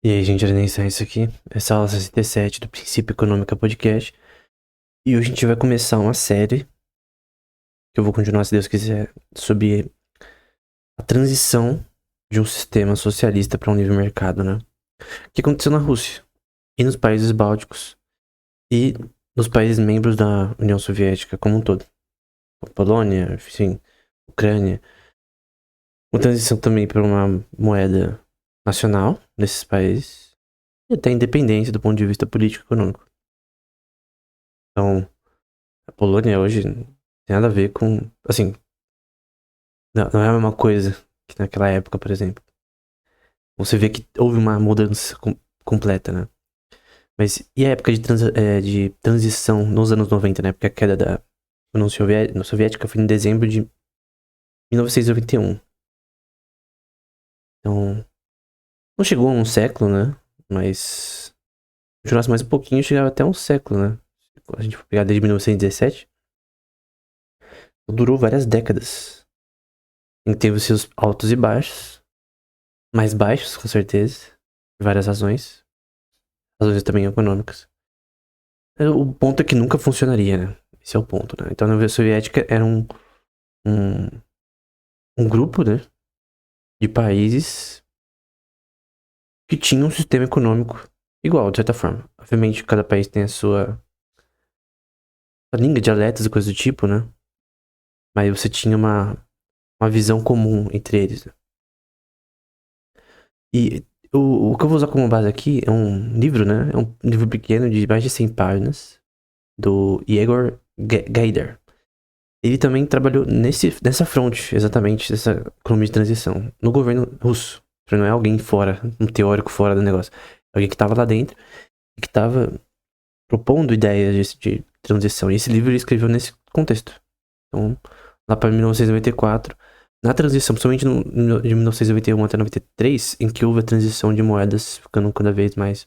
E aí, gente, isso aqui. Essa é a aula 67 do Princípio Econômica Podcast. E hoje a gente vai começar uma série, que eu vou continuar, se Deus quiser, sobre a transição de um sistema socialista para um livre mercado, né? O que aconteceu na Rússia e nos países bálticos e nos países membros da União Soviética como um todo. Polônia, enfim, Ucrânia. Uma transição também para uma moeda nacional nesses países e até independência do ponto de vista político e econômico. Então, a Polônia hoje não tem nada a ver com. Assim, não é a mesma coisa que naquela época, por exemplo. Você vê que houve uma mudança completa, né? Mas e a época de transição nos anos 90, né? Porque a queda da União Soviética foi em dezembro de 1991. Então, não chegou a um século, né? Mas se continuasse mais um pouquinho, chegava até um século, né? A gente for pegar desde 1917, durou várias décadas. Em que teve os seus altos e baixos. Mais baixos, com certeza. Por várias razões. Razões também econômicas. O ponto é que nunca funcionaria, né? Esse é o ponto, né? Então a União Soviética era um, um grupo, né? De países que tinham um sistema econômico igual, de certa forma. Obviamente, cada país tem a sua língua, dialetos e coisas do tipo, né? Mas você tinha uma visão comum entre eles, né? E o que eu vou usar como base aqui é um livro, né? É um livro pequeno de mais de 100 páginas do Yegor Gaidar. Ele também trabalhou nessa fronte, exatamente, dessa economia de transição, no governo russo. Não é alguém fora, um teórico fora do negócio. É alguém que estava lá dentro e que estava propondo ideias de transição. E esse livro ele escreveu nesse contexto. Então, lá para 1994, na transição, principalmente de 1991 até 93, em que houve a transição de moedas ficando cada vez mais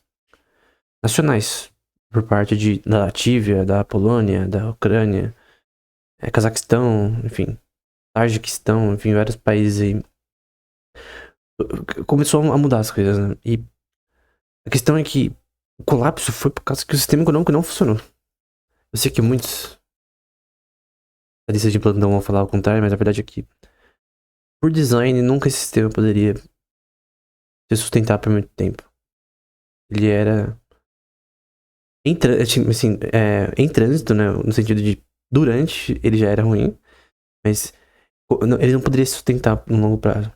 nacionais, por parte da Latvia, da Polônia, da Ucrânia, Cazaquistão, enfim, Tajiquistão, enfim, vários países aí. Começou a mudar as coisas, né? E a questão é que o colapso foi por causa que o sistema econômico não funcionou. Eu sei que muitos analistas de plantão vão falar o contrário, mas a verdade é que, por design, nunca esse sistema poderia se sustentar por muito tempo. Ele era em trânsito, né? No sentido de durante ele já era ruim, mas ele não poderia se sustentar no longo prazo.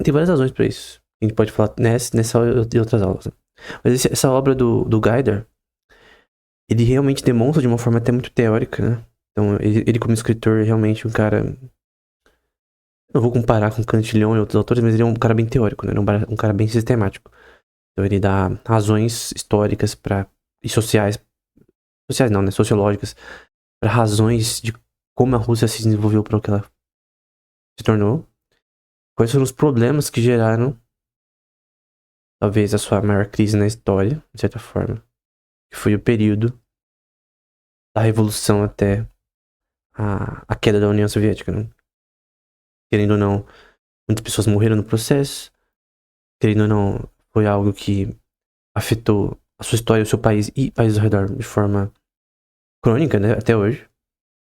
Tem várias razões pra isso. A gente pode falar nessa e outras aulas. Né? Mas essa obra do Gaidar, ele realmente demonstra de uma forma até muito teórica, né? Então, ele como escritor, é realmente um cara... Não vou comparar com Cantillon e outros autores, mas ele é um cara bem teórico, né? Ele é um cara bem sistemático. Então, ele dá razões históricas e sociais... Sociais não, né? Sociológicas. Para razões de como a Rússia se desenvolveu para o que ela se tornou. Quais foram os problemas que geraram talvez a sua maior crise na história, de certa forma. Que foi o período da Revolução até a queda da União Soviética, né? Querendo ou não, muitas pessoas morreram no processo. Querendo ou não, foi algo que afetou a sua história, o seu país e países ao redor de forma crônica, né? Até hoje.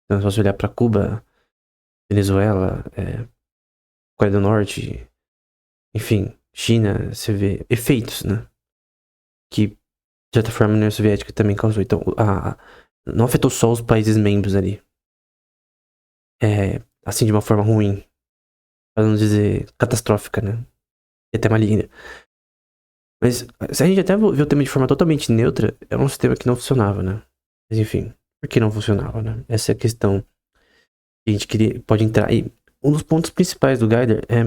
Então, se você olhar para Cuba, Venezuela, Coreia do Norte, enfim, China, você vê efeitos, né? Que, de certa forma, a União Soviética também causou. Então, não afetou só os países membros ali. Assim, de uma forma ruim. Pra não dizer catastrófica, né? E até maligna. Mas, se a gente até viu o tema de forma totalmente neutra, é um sistema que não funcionava, né? Mas, enfim, por que não funcionava, né? Essa é a questão que a gente pode entrar. E um dos pontos principais do Gaider é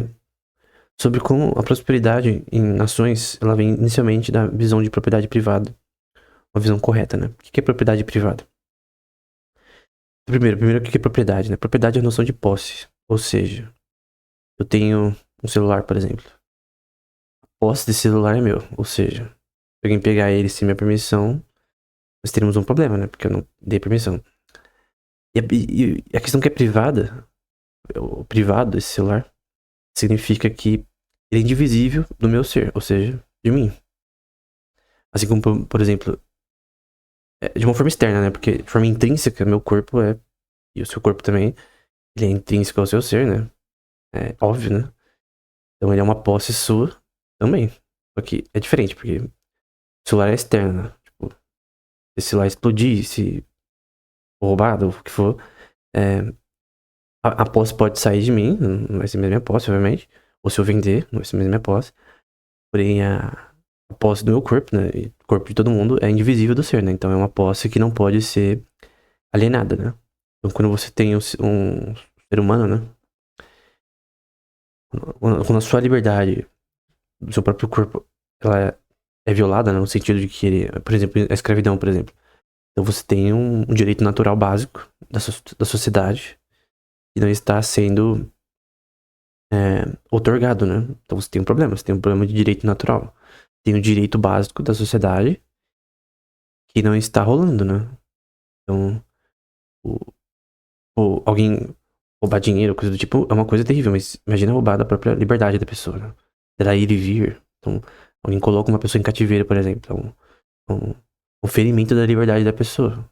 sobre como a prosperidade em nações, ela vem inicialmente da visão de propriedade privada. Uma visão correta, né? O que é propriedade privada? Primeiro, o que é propriedade, né? Propriedade é a noção de posse. Ou seja, eu tenho um celular, por exemplo. A posse desse celular é meu. Ou seja, se alguém pegar ele sem minha permissão, nós teríamos um problema, né? Porque eu não dei permissão. E a questão que é privada, o privado desse celular, significa que ele é indivisível do meu ser. Ou seja, de mim. Assim como, por exemplo, de uma forma externa, né? Porque de forma intrínseca, meu corpo é. E o seu corpo também. Ele é intrínseco ao seu ser, né? É óbvio, né? Então ele é uma posse sua também. Só que é diferente, porque o celular é externo, né? Tipo, se esse celular explodir, se for roubado, ou o que for, é, a posse pode sair de mim, não vai ser mais minha posse, obviamente. Ou se eu vender, não vai ser mais minha posse. Porém, a posse do meu corpo, né? E o corpo de todo mundo é indivisível do ser, né? Então é uma posse que não pode ser alienada, né? Então quando você tem um ser humano, né? Quando a sua liberdade do seu próprio corpo, ela é violada, né? No sentido de que ele, por exemplo, a escravidão, por exemplo. Então você tem um direito natural básico da sociedade que não está sendo otorgado, né? Então você tem um problema, você tem um problema de direito natural. Tem um direito básico da sociedade que não está rolando, né? Então, o, alguém roubar dinheiro, coisa do tipo, é uma coisa terrível, mas imagina roubar da própria liberdade da pessoa, né? Dela ir e vir. Então, alguém coloca uma pessoa em cativeiro, por exemplo. Um ferimento da liberdade da pessoa.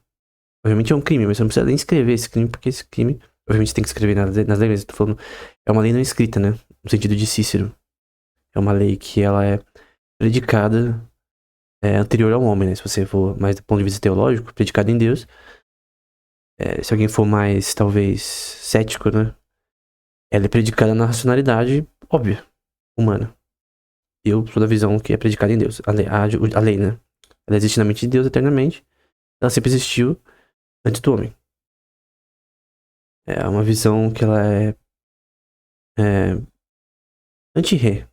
Obviamente é um crime, mas você não precisa nem escrever esse crime, porque esse crime, obviamente, você tem que escrever nas leis. Eu tô falando, é uma lei não escrita, né? No sentido de Cícero. É uma lei que ela é predicada anterior ao homem, né? Se você for mais do ponto de vista teológico, predicada em Deus. Se alguém for mais, talvez, cético, né? Ela é predicada na racionalidade óbvia, humana. Eu sou da visão que é predicada em Deus. A lei, né? Ela existe na mente de Deus eternamente. Ela sempre existiu antes do homem. É uma visão que ela é anti-ré.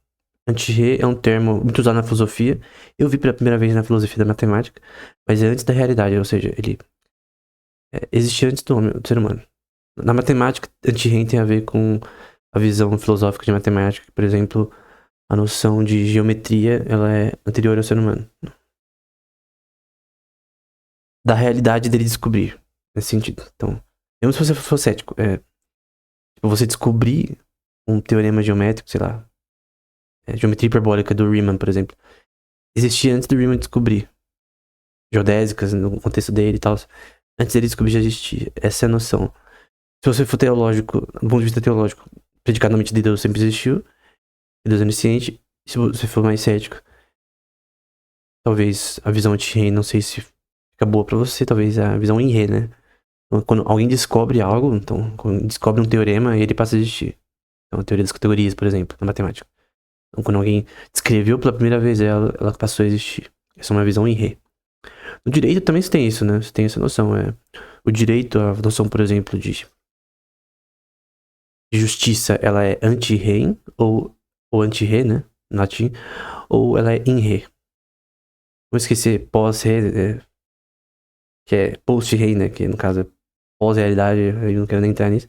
Anti-ré é um termo muito usado na filosofia. Eu vi pela primeira vez na filosofia da matemática, mas é antes da realidade, ou seja, ele existia antes do homem, do ser humano. Na matemática, anti-ré tem a ver com a visão filosófica de matemática, por exemplo, a noção de geometria, ela é anterior ao ser humano. Da realidade dele descobrir, nesse sentido. Então, mesmo se você for cético, tipo, você descobrir um teorema geométrico, sei lá, geometria hiperbólica do Riemann, por exemplo, existia antes do Riemann descobrir. Geodésicas, no contexto dele e tal. Antes dele descobrir já existia. Essa é a noção. Se você for teológico, do ponto de vista teológico, predicado na mente de Deus sempre existiu. Deus é onisciente. Se você for mais cético, talvez a visão anti-rei, não sei se fica boa pra você, talvez a visão em rei, né? Quando alguém descobre algo, então, quando descobre um teorema, ele passa a existir. Então, a teoria das categorias, por exemplo, na matemática. Então, quando alguém descreveu pela primeira vez ela passou a existir. Essa é uma visão em rei. No direito também você tem isso, né? Você tem essa noção. O direito, a noção, por exemplo, de justiça, ela é anti-rem ou anti-re, né? No latim. Ou ela é in-re. Vou esquecer pós-re, que é post-rei, né? Que no caso é pós-realidade, eu não quero nem entrar nisso.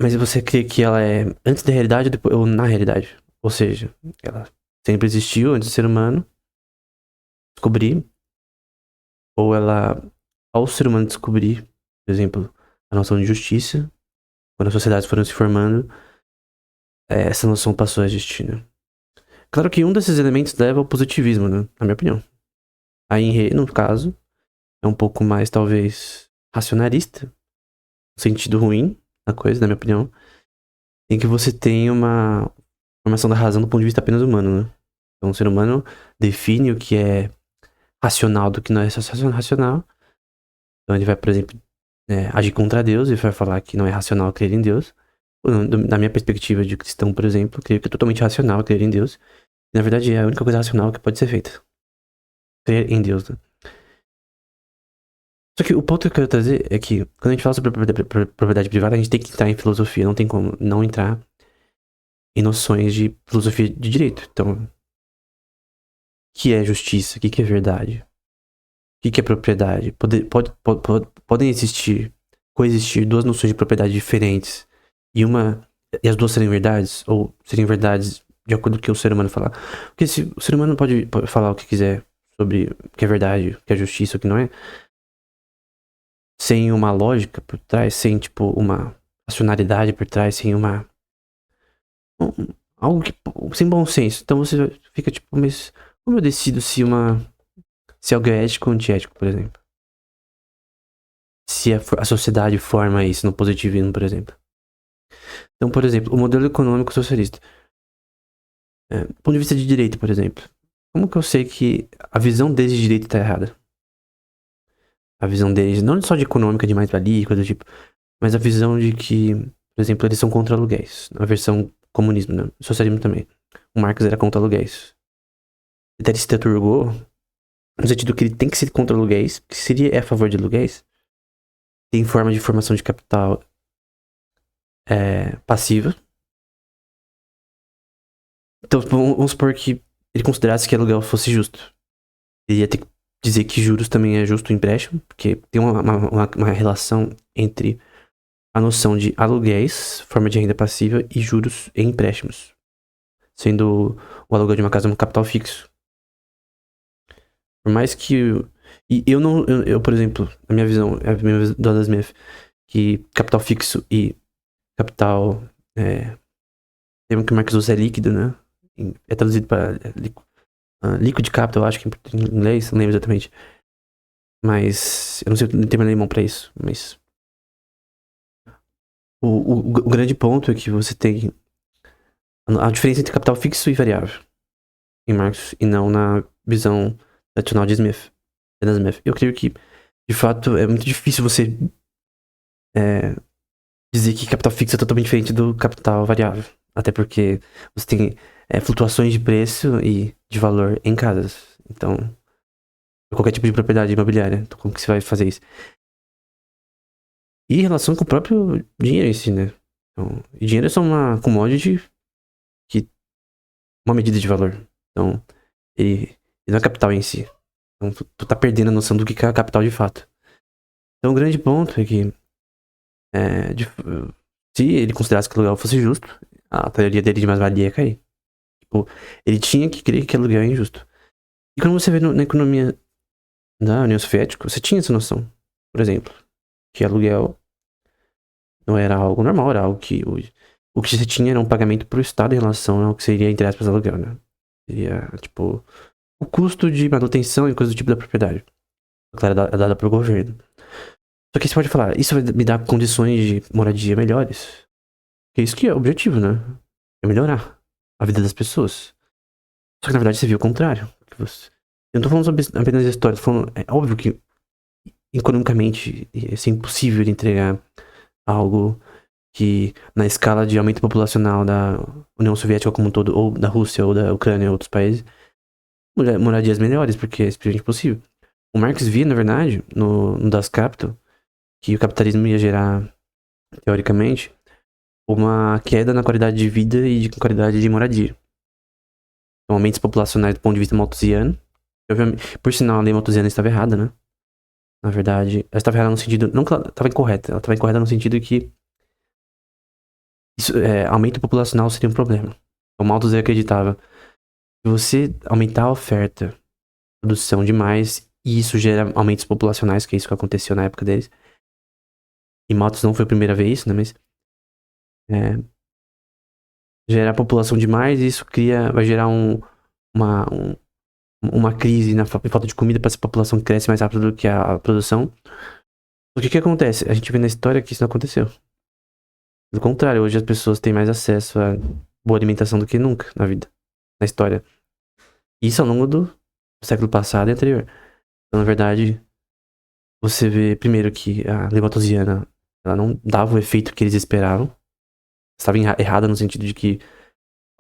Mas você crê que ela é antes da realidade ou na realidade? Ou seja, ela sempre existiu antes do ser humano descobrir, ou ela, ao ser humano descobrir, por exemplo, a noção de justiça, quando as sociedades foram se formando, essa noção passou a existir, né? Claro que um desses elementos leva ao positivismo, né? Na minha opinião. A Henry, no caso, é um pouco mais, talvez, racionalista, no sentido ruim da coisa, na minha opinião, em que você tem uma formação da razão do ponto de vista apenas humano, né? Então, o ser humano define o que é racional do que não é racional. Então, ele vai, por exemplo, agir contra Deus e vai falar que não é racional crer em Deus. Na minha perspectiva de cristão, por exemplo, eu creio que é totalmente racional crer em Deus. E, na verdade, é a única coisa racional que pode ser feita. Crer em Deus, né? Só que o ponto que eu quero trazer é que, quando a gente fala sobre propriedade privada, a gente tem que entrar em filosofia. Não tem como não entrar em noções de filosofia de direito. Então, o que é justiça? O que é verdade? O que é propriedade? Podem coexistir duas noções de propriedade diferentes e as duas serem verdades? Ou serem verdades de acordo com o que o ser humano falar? Porque se o ser humano pode falar o que quiser sobre o que é verdade, o que é justiça, o que não é, sem uma lógica por trás, sem, tipo, uma racionalidade por trás, sem algo que, sem bom senso. Então você fica tipo, mas como eu decido se algo é ético ou antiético, por exemplo? Se a sociedade forma isso no positivismo, por exemplo. Então, por exemplo, o modelo econômico socialista. Do ponto de vista de direito, por exemplo. Como que eu sei que a visão deles de direito tá errada? A visão deles, não só de econômica, de mais-valia e coisa do tipo, mas a visão de que, por exemplo, eles são contra aluguéis. A versão comunismo, né? Socialismo também. O Marx era contra aluguéis. Até ele se deturgou, no sentido que ele tem que ser contra aluguéis, que seria a favor de aluguéis, tem forma de formação de capital passiva. Então, vamos supor que ele considerasse que aluguel fosse justo. Ele ia ter que dizer que juros também é justo o empréstimo, porque tem uma relação entre a noção de aluguéis, forma de renda passiva, e juros em empréstimos. Sendo o aluguel de uma casa um capital fixo. Por mais que. E eu não. Por exemplo, a minha visão, a minha visão do Adam Smith, que capital fixo e capital. Tem que o Marx usa é líquido, né? É traduzido para liquid capital, eu acho que em inglês, não lembro exatamente. Mas. Eu não sei o termo alemão pra isso, mas. O grande ponto é que você tem a diferença entre capital fixo e variável em Marx e não na visão tradicional de Smith. Adam Smith. Eu creio que, de fato, é muito difícil você dizer que capital fixo é totalmente diferente do capital variável. Até porque você tem flutuações de preço e de valor em casas. Então, qualquer tipo de propriedade imobiliária. Então, como que você vai fazer isso? E em relação com o próprio dinheiro em si, né? Então, e dinheiro é só uma commodity que uma medida de valor. Então, ele não é capital em si. Então, tu tá perdendo a noção do que é capital de fato. Então, o grande ponto é que se ele considerasse que o aluguel fosse justo, a teoria dele de mais-valia ia cair. Tipo, ele tinha que crer que aluguel é injusto. E quando você vê na economia da União Soviética, você tinha essa noção. Por exemplo, que aluguel não era algo normal, era algo que o que você tinha era um pagamento pro Estado em relação ao que seria, entre aspas, aluguel, né? Seria, tipo, o custo de manutenção e coisa do tipo da propriedade. Claro, é dada pelo governo. Só que você pode falar, isso vai me dar condições de moradia melhores. Que é isso que é o objetivo, né? É melhorar a vida das pessoas. Só que na verdade você viu o contrário. Eu não tô falando sobre apenas a história, tô falando, é óbvio que economicamente é impossível de entregar algo que na escala de aumento populacional da União Soviética como um todo, ou da Rússia, ou da Ucrânia, ou outros países, moradias melhores, porque é simplesmente impossível. O Marx via, na verdade, no Das Kapital, que o capitalismo ia gerar, teoricamente, uma queda na qualidade de vida e de qualidade de moradia. Então, aumentos populacionais do ponto de vista malthusiano. Por sinal, a lei malthusiana estava errada, né? Na verdade, ela estava errada no sentido... Não que ela estava incorreta, ela estava incorreta no sentido que aumento populacional seria um problema. O Malthus acreditava que você aumentar a oferta, produção demais, e isso gera aumentos populacionais, que é isso que aconteceu na época deles. E Malthus não foi a primeira vez, né? Mas gera população demais e isso vai gerar uma crise na falta de comida para essa população que cresce mais rápido do que a produção. O que acontece? A gente vê na história que isso não aconteceu. Pelo contrário, hoje as pessoas têm mais acesso a boa alimentação do que nunca na vida, na história. Isso ao longo do século passado e anterior. Então, na verdade, você vê primeiro que a lei malthusiana ela não dava o efeito que eles esperavam. Estava errada no sentido de que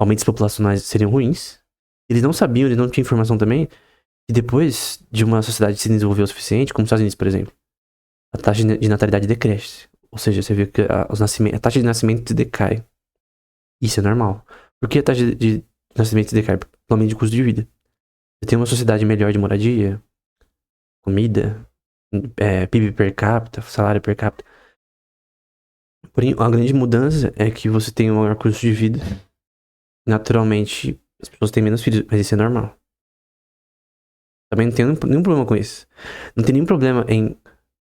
aumentos populacionais seriam ruins. Eles não sabiam, eles não tinham informação também, que depois de uma sociedade se desenvolver o suficiente, como os Estados Unidos, por exemplo, a taxa de natalidade decresce. Ou seja, você vê que a taxa de nascimento decai. Isso é normal. Por que a taxa de nascimento decai? Pelo aumento de custo de vida. Você tem uma sociedade melhor de moradia, comida, PIB per capita, salário per capita. Porém, a grande mudança é que você tem um maior custo de vida. Naturalmente, as pessoas têm menos filhos, mas isso é normal. Também não tem nenhum problema com isso. Não tem nenhum problema em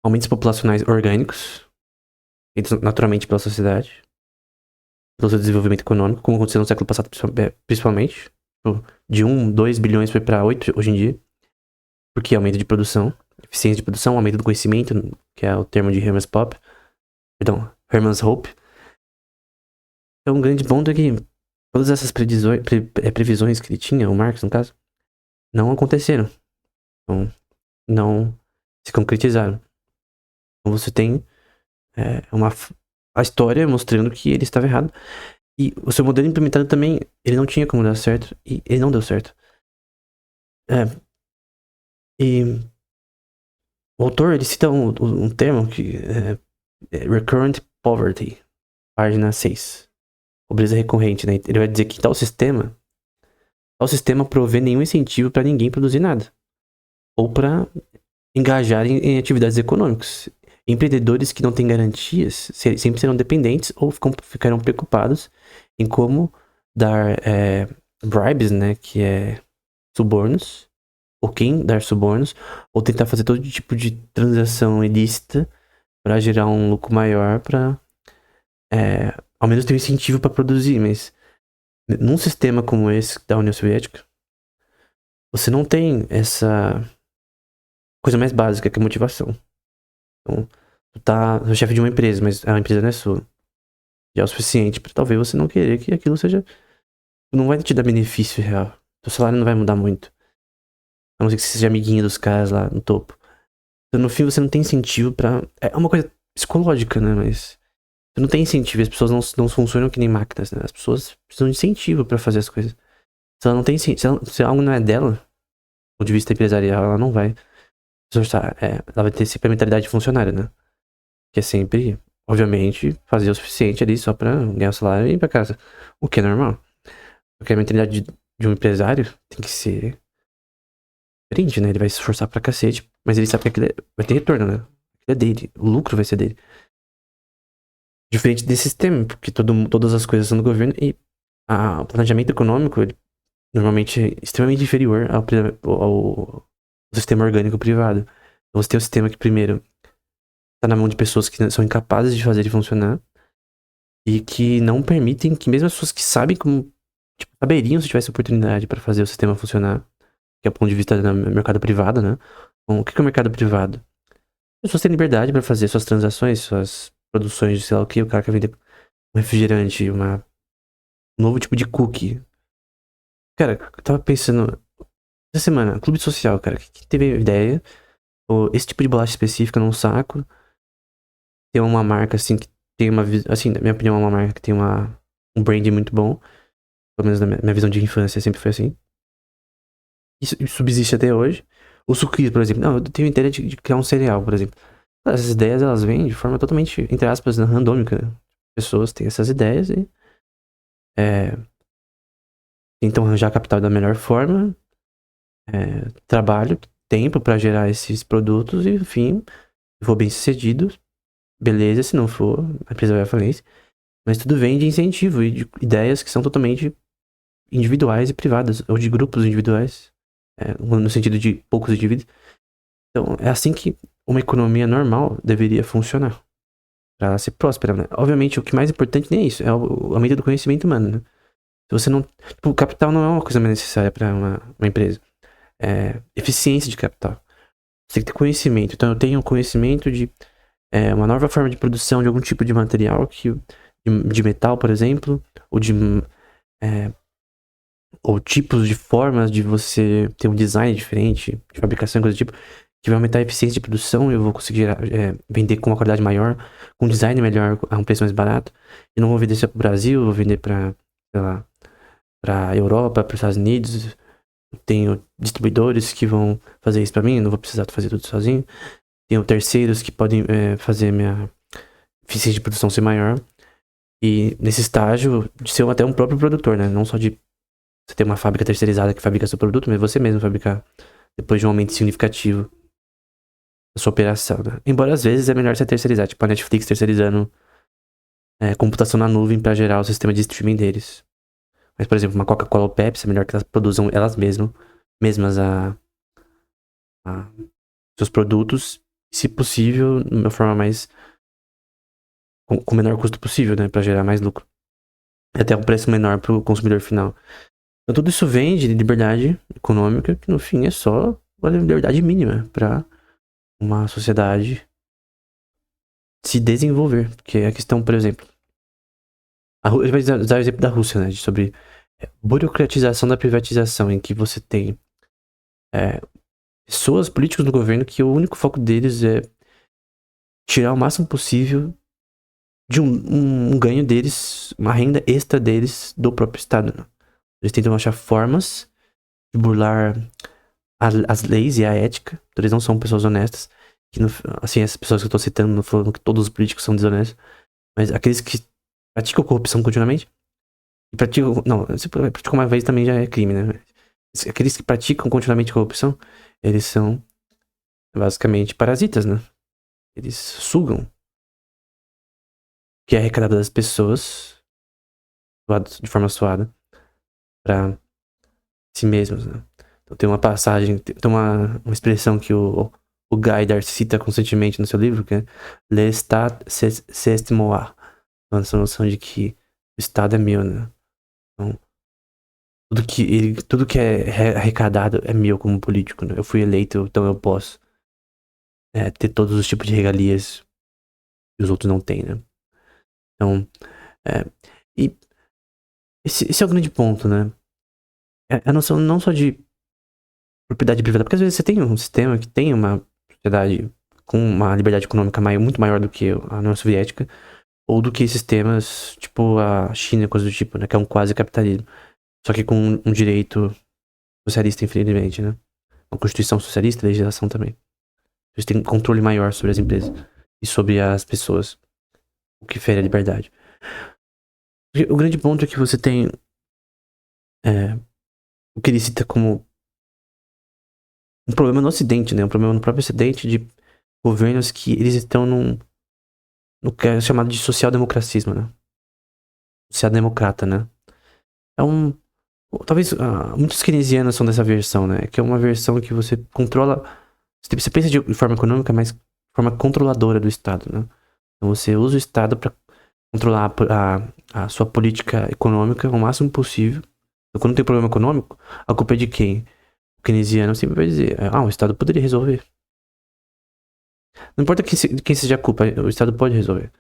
aumentos populacionais orgânicos, feitos naturalmente pela sociedade. pelo seu desenvolvimento econômico, como aconteceu no século passado, principalmente. Tipo, de 1, 2 bilhões foi para 8 hoje em dia. Porque aumento de produção, eficiência de produção, aumento do conhecimento, que é o termo de Herman's Hope. Então, um grande ponto é que todas essas previsões que ele tinha, o Marx no caso, não aconteceram. Então, não se concretizaram. Então, você tem a história mostrando que ele estava errado. E o seu modelo implementado também, ele não tinha como dar certo. E ele não deu certo. E o autor, ele cita um termo que é Recurrent Poverty, página 6. Pobreza recorrente, né? Ele vai dizer que tal sistema provê nenhum incentivo para ninguém produzir nada. Ou para engajar em atividades econômicas. Empreendedores que não têm garantias sempre serão dependentes ou ficarão preocupados em como dar bribes, né? Que é subornos. Ou quem dar subornos. Ou tentar fazer todo tipo de transação ilícita para gerar um lucro maior para ao menos ter um incentivo para produzir. Mas num sistema como esse da União Soviética, você não tem essa coisa mais básica que é motivação. Então, tu tá no chefe de uma empresa, mas a empresa não é sua. Já é o suficiente pra talvez você não querer que aquilo seja. Não vai te dar benefício real. Teu salário não vai mudar muito. A não ser que você seja amiguinho dos caras lá no topo. Então, no fim, você não tem incentivo pra. É uma coisa psicológica, né? Mas. Você não tem incentivo. As pessoas não funcionam que nem máquinas, né? As pessoas precisam de incentivo pra fazer as coisas. Se ela não tem incentivo. Se algo não é dela, do ponto de vista empresarial, ela não vai. Ela vai ter sempre a mentalidade de funcionário, né? Que é sempre, obviamente, fazer o suficiente ali só pra ganhar o salário e ir pra casa. O que é normal. Porque a mentalidade de um empresário tem que ser diferente, né? Ele vai se esforçar pra cacete, mas ele sabe que aquilo vai ter retorno, né? Aquilo é dele. O lucro vai ser dele. Diferente desse sistema, porque todas as coisas são do governo e o planejamento econômico, ele normalmente é extremamente inferior ao sistema orgânico privado. Então você tem um sistema que, primeiro, tá na mão de pessoas que são incapazes de fazer ele funcionar e que não permitem que mesmo as pessoas que sabem como, tipo, saberiam se tivesse oportunidade para fazer o sistema funcionar, que é o ponto de vista do mercado privado, né? Bom, o que é o mercado privado? As pessoas têm liberdade para fazer suas transações, suas produções de sei lá o que, o cara quer vender um refrigerante, um novo tipo de cookie. Cara, eu tava pensando, essa semana, clube social, cara, que teve a ideia, esse tipo de bolacha específica num saco, tem uma marca assim que tem assim, na minha opinião, é uma marca que tem um branding muito bom. Pelo menos na minha visão de infância sempre foi assim. Isso subsiste até hoje. O sucrilhos, por exemplo. Não, eu tenho ideia de criar um cereal, por exemplo. Essas ideias, elas vêm de forma totalmente, entre aspas, randômica. Pessoas têm essas ideias e tentam arranjar capital da melhor forma. Trabalho, tempo pra gerar esses produtos e, enfim, for bem sucedido. Beleza, se não for, a empresa vai à falência. Mas tudo vem de incentivo e de ideias que são totalmente individuais e privadas, ou de grupos individuais, no sentido de poucos indivíduos. Então, é assim que uma economia normal deveria funcionar, para ela ser próspera, né? Obviamente, o que mais importante nem é isso, é o aumento do conhecimento humano, né? Se você não... Tipo, o capital não é uma coisa mais necessária para uma empresa. É eficiência de capital. Você tem que ter conhecimento. Então, eu tenho conhecimento de uma nova forma de produção de algum tipo de material, de metal, por exemplo, ou tipos de formas de você ter um design diferente, de fabricação, coisa do tipo, que vai aumentar a eficiência de produção, eu vou conseguir vender com uma qualidade maior, com um design melhor, a um preço mais barato. E não vou vender só pro Brasil, vou vender pra, sei lá, pra Europa, pros Estados Unidos. Tenho distribuidores que vão fazer isso pra mim, não vou precisar fazer tudo sozinho. Tenho terceiros que podem fazer minha eficiência de produção ser maior. E nesse estágio, de ser até um próprio produtor, né? Não só de você ter uma fábrica terceirizada que fabrica seu produto, mas você mesmo fabricar depois de um aumento significativo da sua operação, né? Embora às vezes é melhor você terceirizar, tipo a Netflix terceirizando computação na nuvem para gerar o sistema de streaming deles. Mas, por exemplo, uma Coca-Cola ou Pepsi é melhor que elas produzam elas mesmas seus produtos, se possível, de uma forma mais com o menor custo possível, né, para gerar mais lucro. até um preço menor pro consumidor final. Então tudo isso vem de liberdade econômica, que no fim é só uma liberdade mínima para uma sociedade se desenvolver. Porque a questão, por exemplo, ele vai usar o exemplo da Rússia, né? Sobre burocratização da privatização, em que você tem pessoas, políticos no governo, que o único foco deles é tirar o máximo possível de um ganho deles, uma renda extra deles do próprio Estado. Né? Eles tentam achar formas de burlar as leis e a ética. Então, eles não são pessoas honestas. Que assim, essas pessoas que eu tô citando, não falando que todos os políticos são desonestos, mas aqueles que praticam corrupção continuamente, e praticam. Não, se praticam uma vez também já é crime, né? Aqueles que praticam continuamente corrupção, eles são basicamente parasitas, né? Eles sugam o que é arrecadado das pessoas de forma suada pra si mesmos, né? Então tem uma passagem, tem uma expressão que o Gaidar cita constantemente no seu livro, que é L'État c'est moi. Então, essa noção de que o Estado é meu, né? Então, tudo que é arrecadado é meu como político, né? Eu fui eleito, então eu posso ter todos os tipos de regalias que os outros não têm, né? Então, e esse é o grande ponto, né? A noção não só de propriedade privada, porque às vezes você tem um sistema que tem uma sociedade com uma liberdade econômica muito maior do que a União Soviética, ou do que sistemas tipo a China, coisa do tipo, né? Que é um quase capitalismo. Só que com um direito socialista, infelizmente, né? Uma constituição socialista, legislação também. Eles têm um controle maior sobre as empresas e sobre as pessoas, o que fere a liberdade. O grande ponto é que você tem o que ele cita como um problema no Ocidente, né? Um problema no próprio Ocidente de governos que eles estão no que é chamado de social-democracismo, né? Social-democrata, né? Talvez muitos keynesianos são dessa versão, né? Que é uma versão que você controla. Você pensa de forma econômica, mas de forma controladora do Estado, né? Então você usa o Estado para controlar a sua política econômica o máximo possível. Então, quando tem problema econômico, a culpa é de quem? O keynesiano sempre vai dizer: o Estado poderia resolver. Não importa quem seja a culpa, o Estado pode resolver.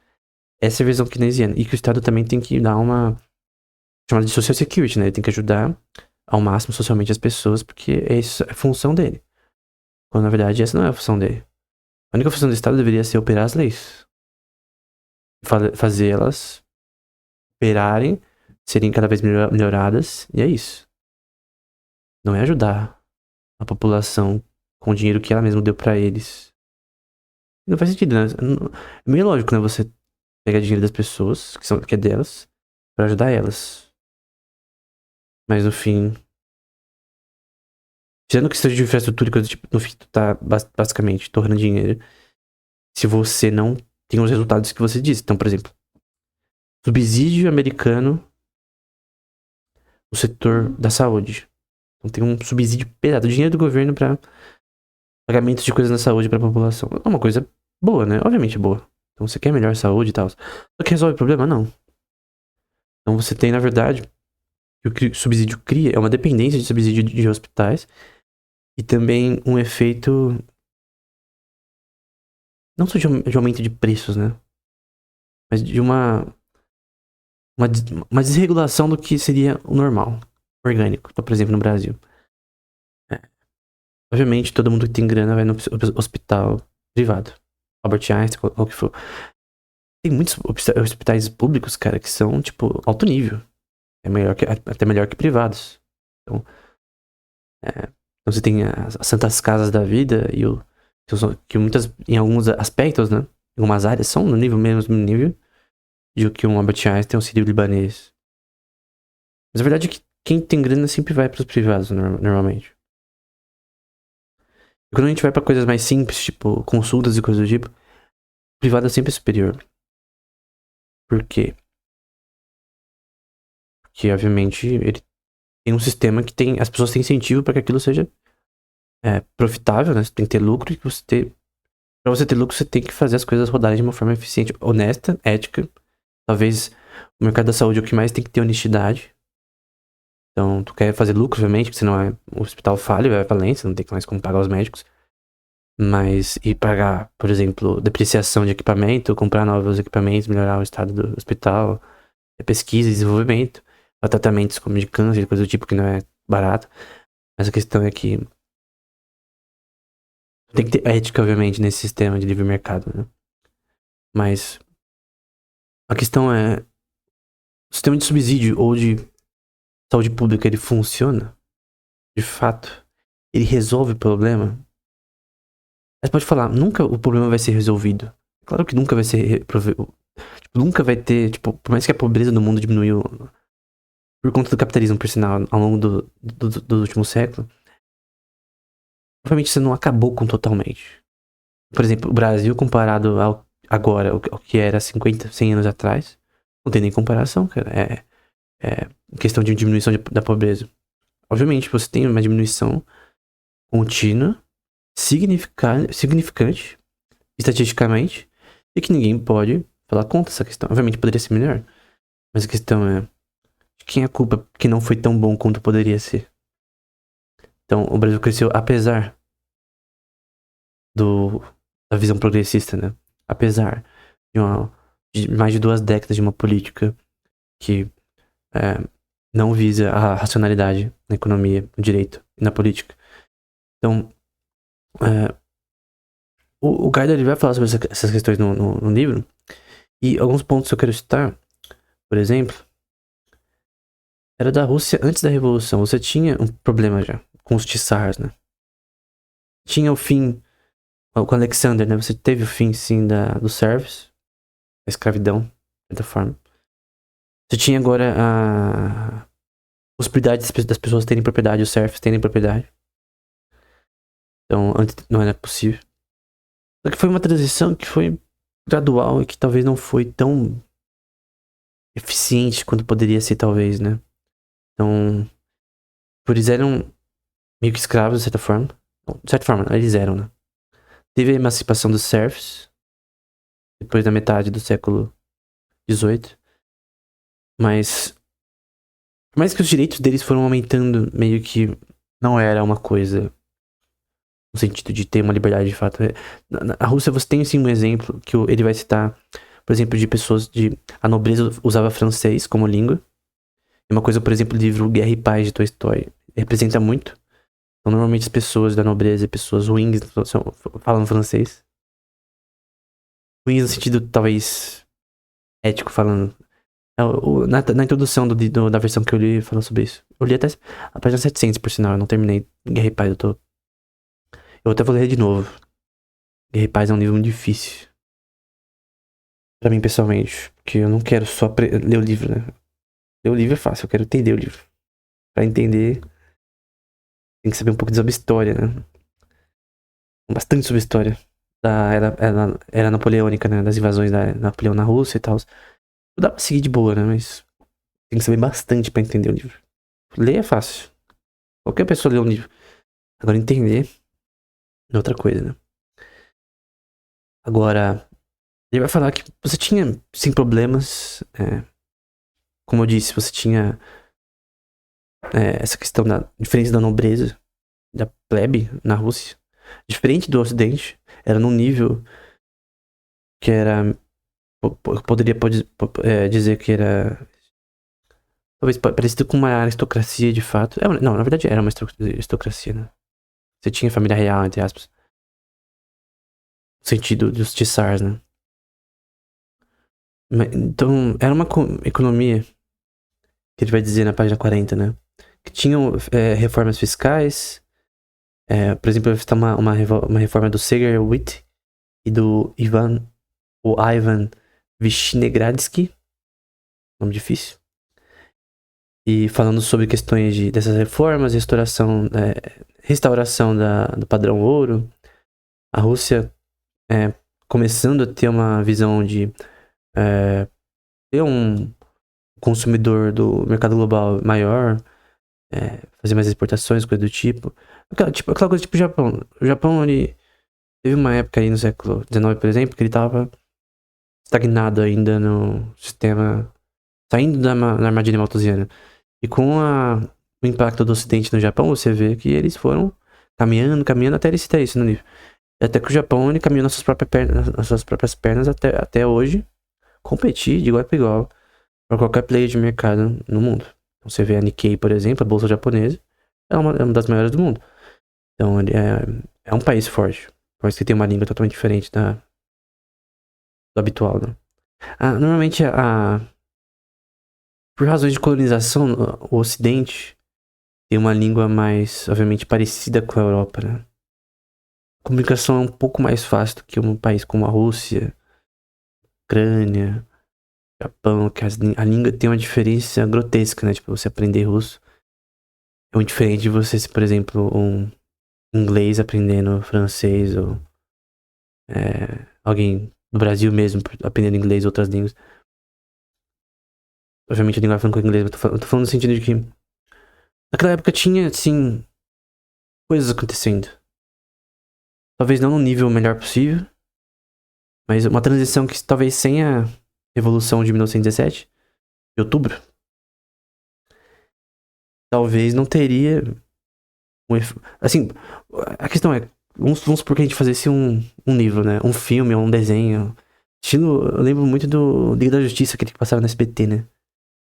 Essa é a visão keynesiana. E que o Estado também tem que dar uma chamada de social security, né? Ele tem que ajudar ao máximo socialmente as pessoas, porque isso é a função dele. Quando na verdade essa não é a função dele. A única função do Estado deveria ser operar as leis. Fazer elas operarem, serem cada vez melhoradas, e é isso. Não é ajudar a população com o dinheiro que ela mesma deu pra eles. Não faz sentido, né? É meio lógico, né? Você pegar dinheiro das pessoas, que é delas, pra ajudar elas. Mas no fim, tirando que seja de infraestrutura e coisa tipo, no fim tu tá basicamente torrando dinheiro se você não tem os resultados que você disse. Então, por exemplo, subsídio americano no setor da saúde. Então tem um subsídio pesado, dinheiro do governo pra pagamentos de coisas na saúde pra população. É uma coisa boa, né? Obviamente boa. Então você quer melhor saúde e tal. Só que resolve o problema? Não. Então você tem, na verdade, o que o subsídio cria é uma dependência de subsídio de hospitais e também um efeito não só de aumento de preços, né? Mas de uma desregulação do que seria o normal, orgânico. Então, por exemplo, no Brasil. Obviamente, todo mundo que tem grana vai no hospital privado. Albert Einstein, ou o que for. Tem muitos hospitais públicos, cara, que são, tipo, alto nível. Até melhor que privados. Então, então você tem as santas casas da vida e que muitas, em alguns aspectos, né? Em algumas áreas são no nível mesmo nível de que um Albert Einstein ou um sírio-libanês. Mas a verdade é que quem tem grana sempre vai pros privados, normalmente. E quando a gente vai pra coisas mais simples, tipo consultas e coisas do tipo, o privado é sempre superior. Por quê? Porque, obviamente, ele tem um sistema que tem. As pessoas têm incentivo para que aquilo seja profitável, né? Você tem que ter lucro e pra você ter lucro, você tem que fazer as coisas rodarem de uma forma eficiente, honesta, ética. Talvez O mercado da saúde é o que mais tem que ter honestidade. Então, tu quer fazer lucro, obviamente, porque senão o hospital falha, vai à falência, não tem mais como pagar os médicos. Mas, e pagar, por exemplo, depreciação de equipamento, comprar novos equipamentos, melhorar o estado do hospital, pesquisa e desenvolvimento, para tratamentos como de câncer, coisa do tipo, que não é barato. Mas a questão é que tem que ter ética, obviamente, nesse sistema de livre mercado, né? Mas a questão é, o sistema de subsídio ou de saúde pública, ele funciona? De fato? Ele resolve o problema? Mas pode falar, nunca o problema vai ser resolvido. Claro que nunca vai ser. Tipo, nunca vai ter. Tipo, por mais que a pobreza no mundo diminuiu por conta do capitalismo, por sinal, ao longo do último século, obviamente isso não acabou com totalmente. Por exemplo, o Brasil comparado ao agora, ao que era 50, 100 anos atrás, não tem nem comparação, cara. É questão de diminuição da pobreza. Obviamente, você tem uma diminuição contínua, significante, estatisticamente, e que ninguém pode falar contra essa questão. Obviamente poderia ser melhor, mas a questão é de quem é a culpa que não foi tão bom quanto poderia ser. Então, o Brasil cresceu apesar da visão progressista, né? Apesar de mais de 2 décadas de uma política que não visa a racionalidade na economia, no direito e na política. Então, o Gaider, ele vai falar sobre essas questões no livro, e alguns pontos que eu quero citar, por exemplo, era da Rússia antes da Revolução. Você tinha um problema já com os Tsars, né? Tinha o fim com Alexander, né? Você teve o fim, sim, do service, da escravidão, de certa forma. Você tinha agora a possibilidade das pessoas terem propriedade, os serfs terem propriedade. Então, antes não era possível. Só que foi uma transição que foi gradual e que talvez não foi tão eficiente quanto poderia ser, talvez, né? Então, eles eram meio que escravos, de certa forma. De certa forma, eles eram, né? Teve a emancipação dos serfs, depois da metade do século XVIII. Mas, por mais que os direitos deles foram aumentando, meio que não era uma coisa no sentido de ter uma liberdade de fato. Na Rússia você tem, sim, um exemplo que ele vai citar, por exemplo, de pessoas a nobreza usava francês como língua. E uma coisa, por exemplo, o livro Guerra e Paz de Tolstói representa muito. Então, normalmente as pessoas da nobreza e pessoas ruins falam francês. Ruins no sentido, talvez, ético falando. Na introdução da versão que eu li, falando sobre isso. Eu li até a página 700, por sinal. Eu não terminei Guerra e Paz. Eu até vou ler de novo. Guerra e Paz é um livro muito difícil. Pra mim, pessoalmente. Porque eu não quero só ler o livro, né? Ler o livro é fácil. Eu quero entender o livro. Pra entender, tem que saber um pouco sobre história, né? Bastante sobre história. Da era napoleônica, né? Das invasões da Napoleão na Rússia e tal. Dá pra seguir de boa, né? Mas tem que saber bastante pra entender o livro. Ler é fácil. Qualquer pessoa lê um livro. Agora, entender é outra coisa, né? Agora, ele vai falar que você tinha, sim, problemas. Como eu disse, você tinha essa questão da diferença da nobreza, da plebe na Rússia. Diferente do Ocidente. Era num nível que era... Poderia dizer que era... Talvez parecido com uma aristocracia, de fato. Não, na verdade era uma aristocracia, né? Você tinha família real, entre aspas. No sentido dos Tsars, né? Então, era uma economia, que ele vai dizer na página 40, né? Que tinham reformas fiscais. Por exemplo, vai citar uma reforma do Segerwitt e do Ivan Vishnegradsky. Nome difícil. E falando sobre questões dessas reformas, restauração do padrão ouro. A Rússia começando a ter uma visão de ter um consumidor do mercado global maior, fazer mais exportações, coisa do tipo. Aquela coisa tipo o Japão. O Japão, ele teve uma época aí no século XIX, por exemplo, que ele tava estagnado ainda no sistema saindo da armadilha malthusiana. E com o impacto do Ocidente no Japão, você vê que eles foram caminhando até ele citar isso no livro. Até que o Japão, ele caminhou nas suas próprias pernas até hoje, competir de igual para igual para qualquer player de mercado no mundo. Então, você vê a Nikkei, por exemplo, a bolsa japonesa, é uma das maiores do mundo. Então, ele é um país forte. Por isso que tem uma língua totalmente diferente do habitual, né? Normalmente, por razões de colonização, o Ocidente tem uma língua mais, obviamente, parecida com a Europa, né? A comunicação é um pouco mais fácil do que um país como a Rússia, Ucrânia, Japão, que a língua tem uma diferença grotesca, né? Tipo, você aprender russo é muito diferente de você, por exemplo, um inglês aprendendo francês ou alguém no Brasil mesmo aprendendo inglês ou outras línguas. Obviamente a língua falando com inglês, mas eu tô falando no sentido de que naquela época tinha, assim, coisas acontecendo. Talvez não no nível melhor possível, mas uma transição que talvez sem a Revolução de 1917, de outubro, talvez não teria assim, a questão é, vamos supor que a gente fizesse um livro, né? Um filme ou um desenho. Estilo, eu lembro muito do Liga da Justiça, aquele que passava no SBT, né?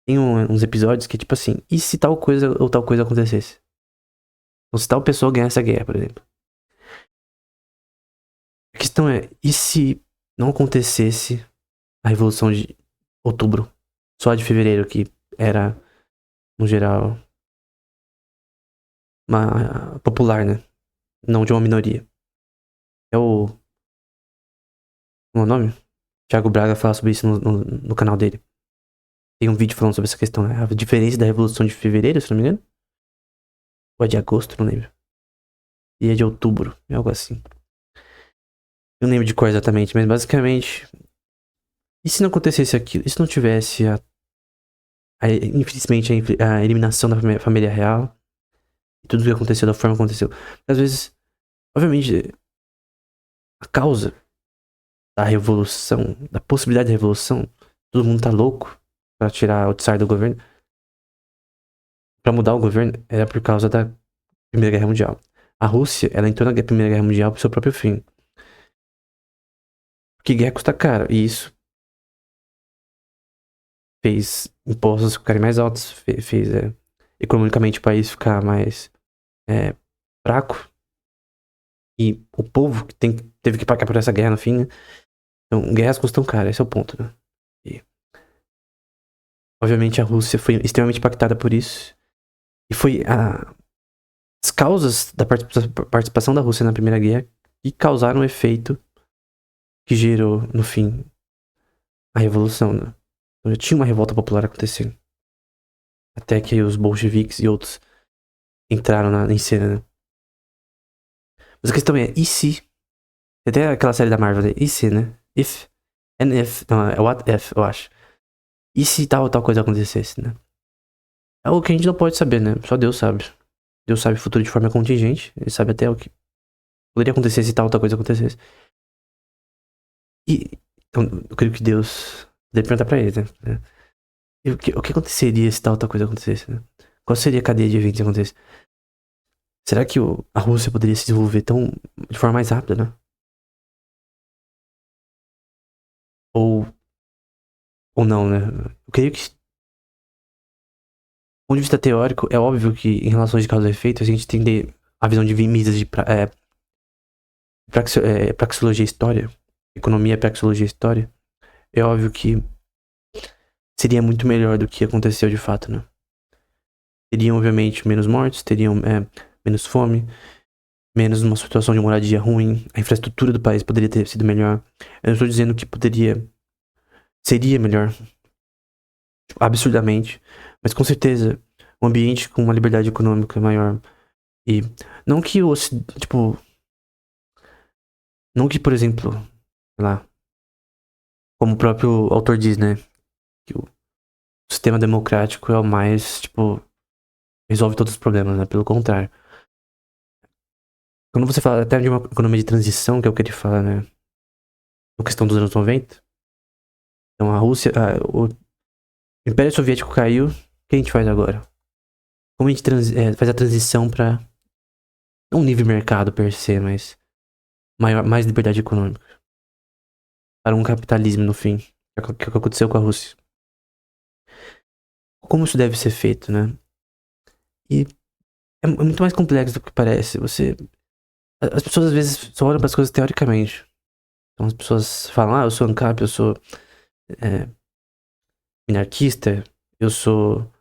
Tem uns episódios que, tipo assim, e se tal coisa ou tal coisa acontecesse? Ou se tal pessoa ganhasse a guerra, por exemplo. A questão é, e se não acontecesse a Revolução de Outubro? Só a de Fevereiro, que era, no geral, uma popular, né? Não de uma minoria. É o. Como é o nome? Thiago Braga fala sobre isso no canal dele. Tem um vídeo falando sobre essa questão, né? A diferença da Revolução de Fevereiro, se não me engano. Ou é de agosto, não lembro. E é de outubro, é algo assim. Eu não lembro de qual exatamente, mas basicamente. E se não acontecesse aquilo? E se não tivesse infelizmente, a eliminação da família real? E tudo o que aconteceu da forma que aconteceu. Às vezes, obviamente, a causa da revolução, da possibilidade da revolução, todo mundo tá louco pra tirar o Tsar do governo. Pra mudar o governo, era por causa da Primeira Guerra Mundial. A Rússia, ela entrou na Primeira Guerra Mundial pro seu próprio fim. Porque guerra custa caro. E isso fez impostos ficarem mais altos. Fez economicamente o país ficar mais fraco. E o povo que teve que pagar por essa guerra no fim, né? Então, guerras custam caro. Esse é o ponto, né? E, obviamente a Rússia foi extremamente impactada por isso. E foi as causas da participação da Rússia na Primeira Guerra que causaram o efeito que gerou, no fim, a Revolução, né? Então, já tinha uma revolta popular acontecendo. Até que os bolcheviques e outros entraram em cena, né? Mas a questão é, e se? Até aquela série da Marvel, né? E se, né? If. And if. Não, é what if, eu acho. E se tal coisa acontecesse, né? É algo que a gente não pode saber, né? Só Deus sabe. Deus sabe o futuro de forma contingente. Ele sabe até o que poderia acontecer se tal coisa acontecesse. E então, eu creio que Deus deve perguntar pra ele, né? E o que aconteceria se tal coisa acontecesse, né? Qual seria a cadeia de eventos que acontecesse? Será que a Rússia poderia se desenvolver de forma mais rápida, né? Ou não, né? Eu creio que, do ponto de vista teórico, é óbvio que em relação de causa e efeito, a gente tem a visão de Mises de praxeologia e história, economia, praxeologia e história. É óbvio que seria muito melhor do que aconteceu de fato, né? Teriam, obviamente, menos mortes, teriam menos fome, menos uma situação de moradia ruim, a infraestrutura do país poderia ter sido melhor. Eu não estou dizendo que seria melhor, tipo, absurdamente, mas com certeza um ambiente com uma liberdade econômica maior. E não que tipo, não que, por exemplo, sei lá, como o próprio autor diz, né, que o sistema democrático é o mais, tipo, resolve todos os problemas, né? Pelo contrário. Quando você fala até de uma economia de transição, que é o que ele fala, né? A questão dos anos 90. Então a Rússia, O Império Soviético caiu, o que a gente faz agora? Como a gente faz a transição para não um livre mercado per se, mas mais liberdade econômica? Para um capitalismo no fim, que é o que aconteceu com a Rússia. Como isso deve ser feito, né? E é muito mais complexo do que parece. As pessoas às vezes só olham para as coisas teoricamente. Então as pessoas falam, eu sou ANCAP, eu sou é, minarquista, eu sou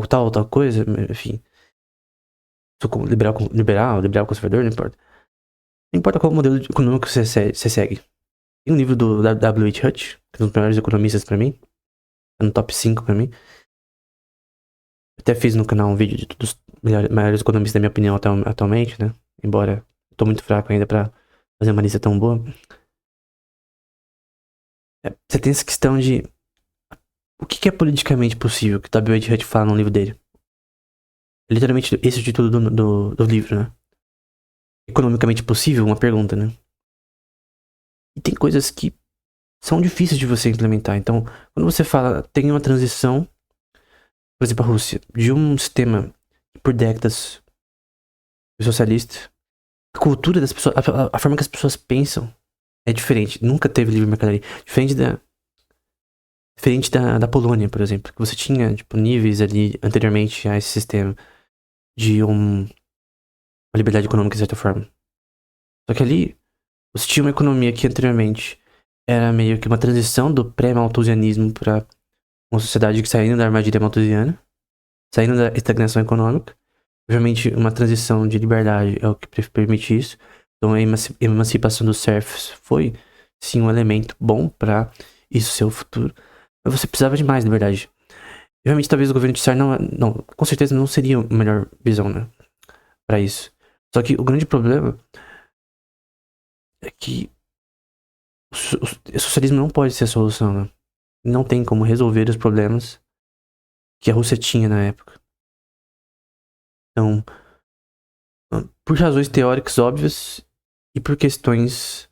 tal coisa, enfim. Sou liberal, conservador, não importa. Não importa qual modelo econômico você segue. Tem um livro do W.H. Hutch, que é um dos melhores economistas pra mim. É no top 5 pra mim. Até fiz no canal um vídeo de todos os maiores economistas, na minha opinião, atualmente, né? Embora eu tô muito fraco ainda pra fazer uma lista tão boa. Você tem essa questão de o que é politicamente possível, que o W.H. Hutch fala no livro dele. É literalmente esse é o título do livro, né? Economicamente possível, uma pergunta, né? E tem coisas que são difíceis de você implementar. Então, quando você fala, tem uma transição, por exemplo, a Rússia, de um sistema que por décadas foi socialista, a cultura das pessoas, a forma que as pessoas pensam é diferente. Nunca teve livre mercadoria. Diferente da Polônia, por exemplo, que você tinha, tipo, níveis ali anteriormente a esse sistema de uma liberdade econômica, de certa forma. Só que ali, você tinha uma economia que anteriormente era meio que uma transição do pré-malthusianismo para uma sociedade que saindo da armadilha malthusiana, saindo da estagnação econômica. Obviamente, uma transição de liberdade é o que permite isso. Então, a emancipação dos serfs foi, sim, um elemento bom para isso ser o futuro. Mas você precisava de mais liberdade. Obviamente, talvez o governo de Tsar não, com certeza não seria a melhor visão, né, para isso. Só que o grande problema é que o socialismo não pode ser a solução, né? Não tem como resolver os problemas que a Rússia tinha na época. Então, por razões teóricas óbvias e por questões.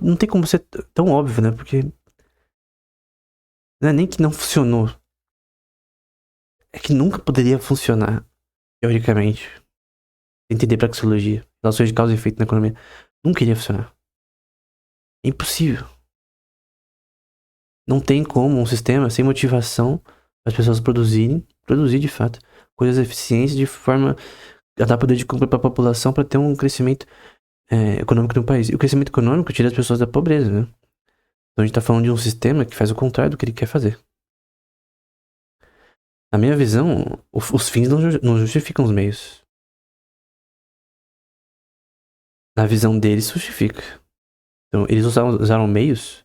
Não tem como ser tão óbvio, né? Porque não é nem que não funcionou. É que nunca poderia funcionar, teoricamente. Entender praxeologia, relações de causa e efeito na economia. Nunca iria funcionar. É impossível. Não tem como um sistema sem motivação para as pessoas produzir de fato, coisas eficientes de forma a dar poder de compra para a população para ter um crescimento econômico no país. E o crescimento econômico tira as pessoas da pobreza, né? Então a gente tá falando de um sistema que faz o contrário do que ele quer fazer. Na minha visão, os fins não justificam os meios. Na visão deles, justifica. Então, eles usaram meios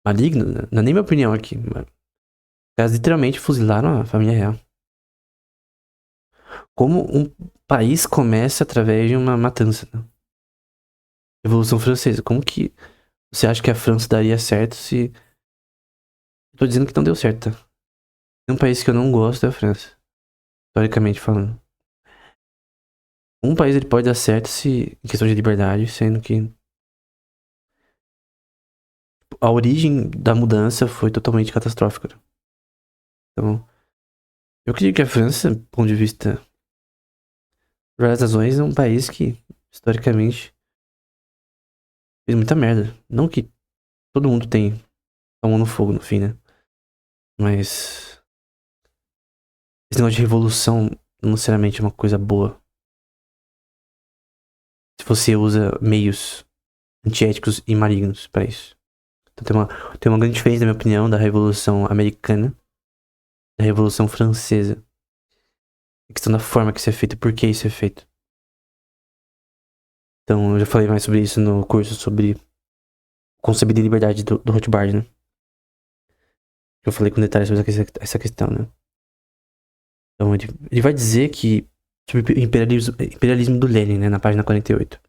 malignos, né? Não é nem minha opinião aqui, mas eles literalmente fuzilaram a família real. Como um país começa através de uma matança, né? Revolução Francesa. Como que você acha que a França daria certo se... Eu tô dizendo que não deu certo, tá? Um país que eu não gosto é a França, historicamente falando. Um país ele pode dar certo se em questão de liberdade, sendo que a origem da mudança foi totalmente catastrófica. Então, eu acredito que a França, do ponto de vista por várias razões, é um país que, historicamente, fez muita merda. Não que todo mundo tem a mão no fogo no fim, né? Mas esse negócio de revolução não necessariamente é uma coisa boa. Se você usa meios antiéticos e malignos para isso. Então tem uma grande diferença, na minha opinião, da Revolução Americana e da Revolução Francesa. A questão da forma que isso é feito e por que isso é feito. Então, eu já falei mais sobre isso no curso sobre o conceito de liberdade do Rothbard, né? Eu falei com detalhes sobre essa questão, né? Então, ele vai dizer que sobre o imperialismo do Lenin, né? Na página 48.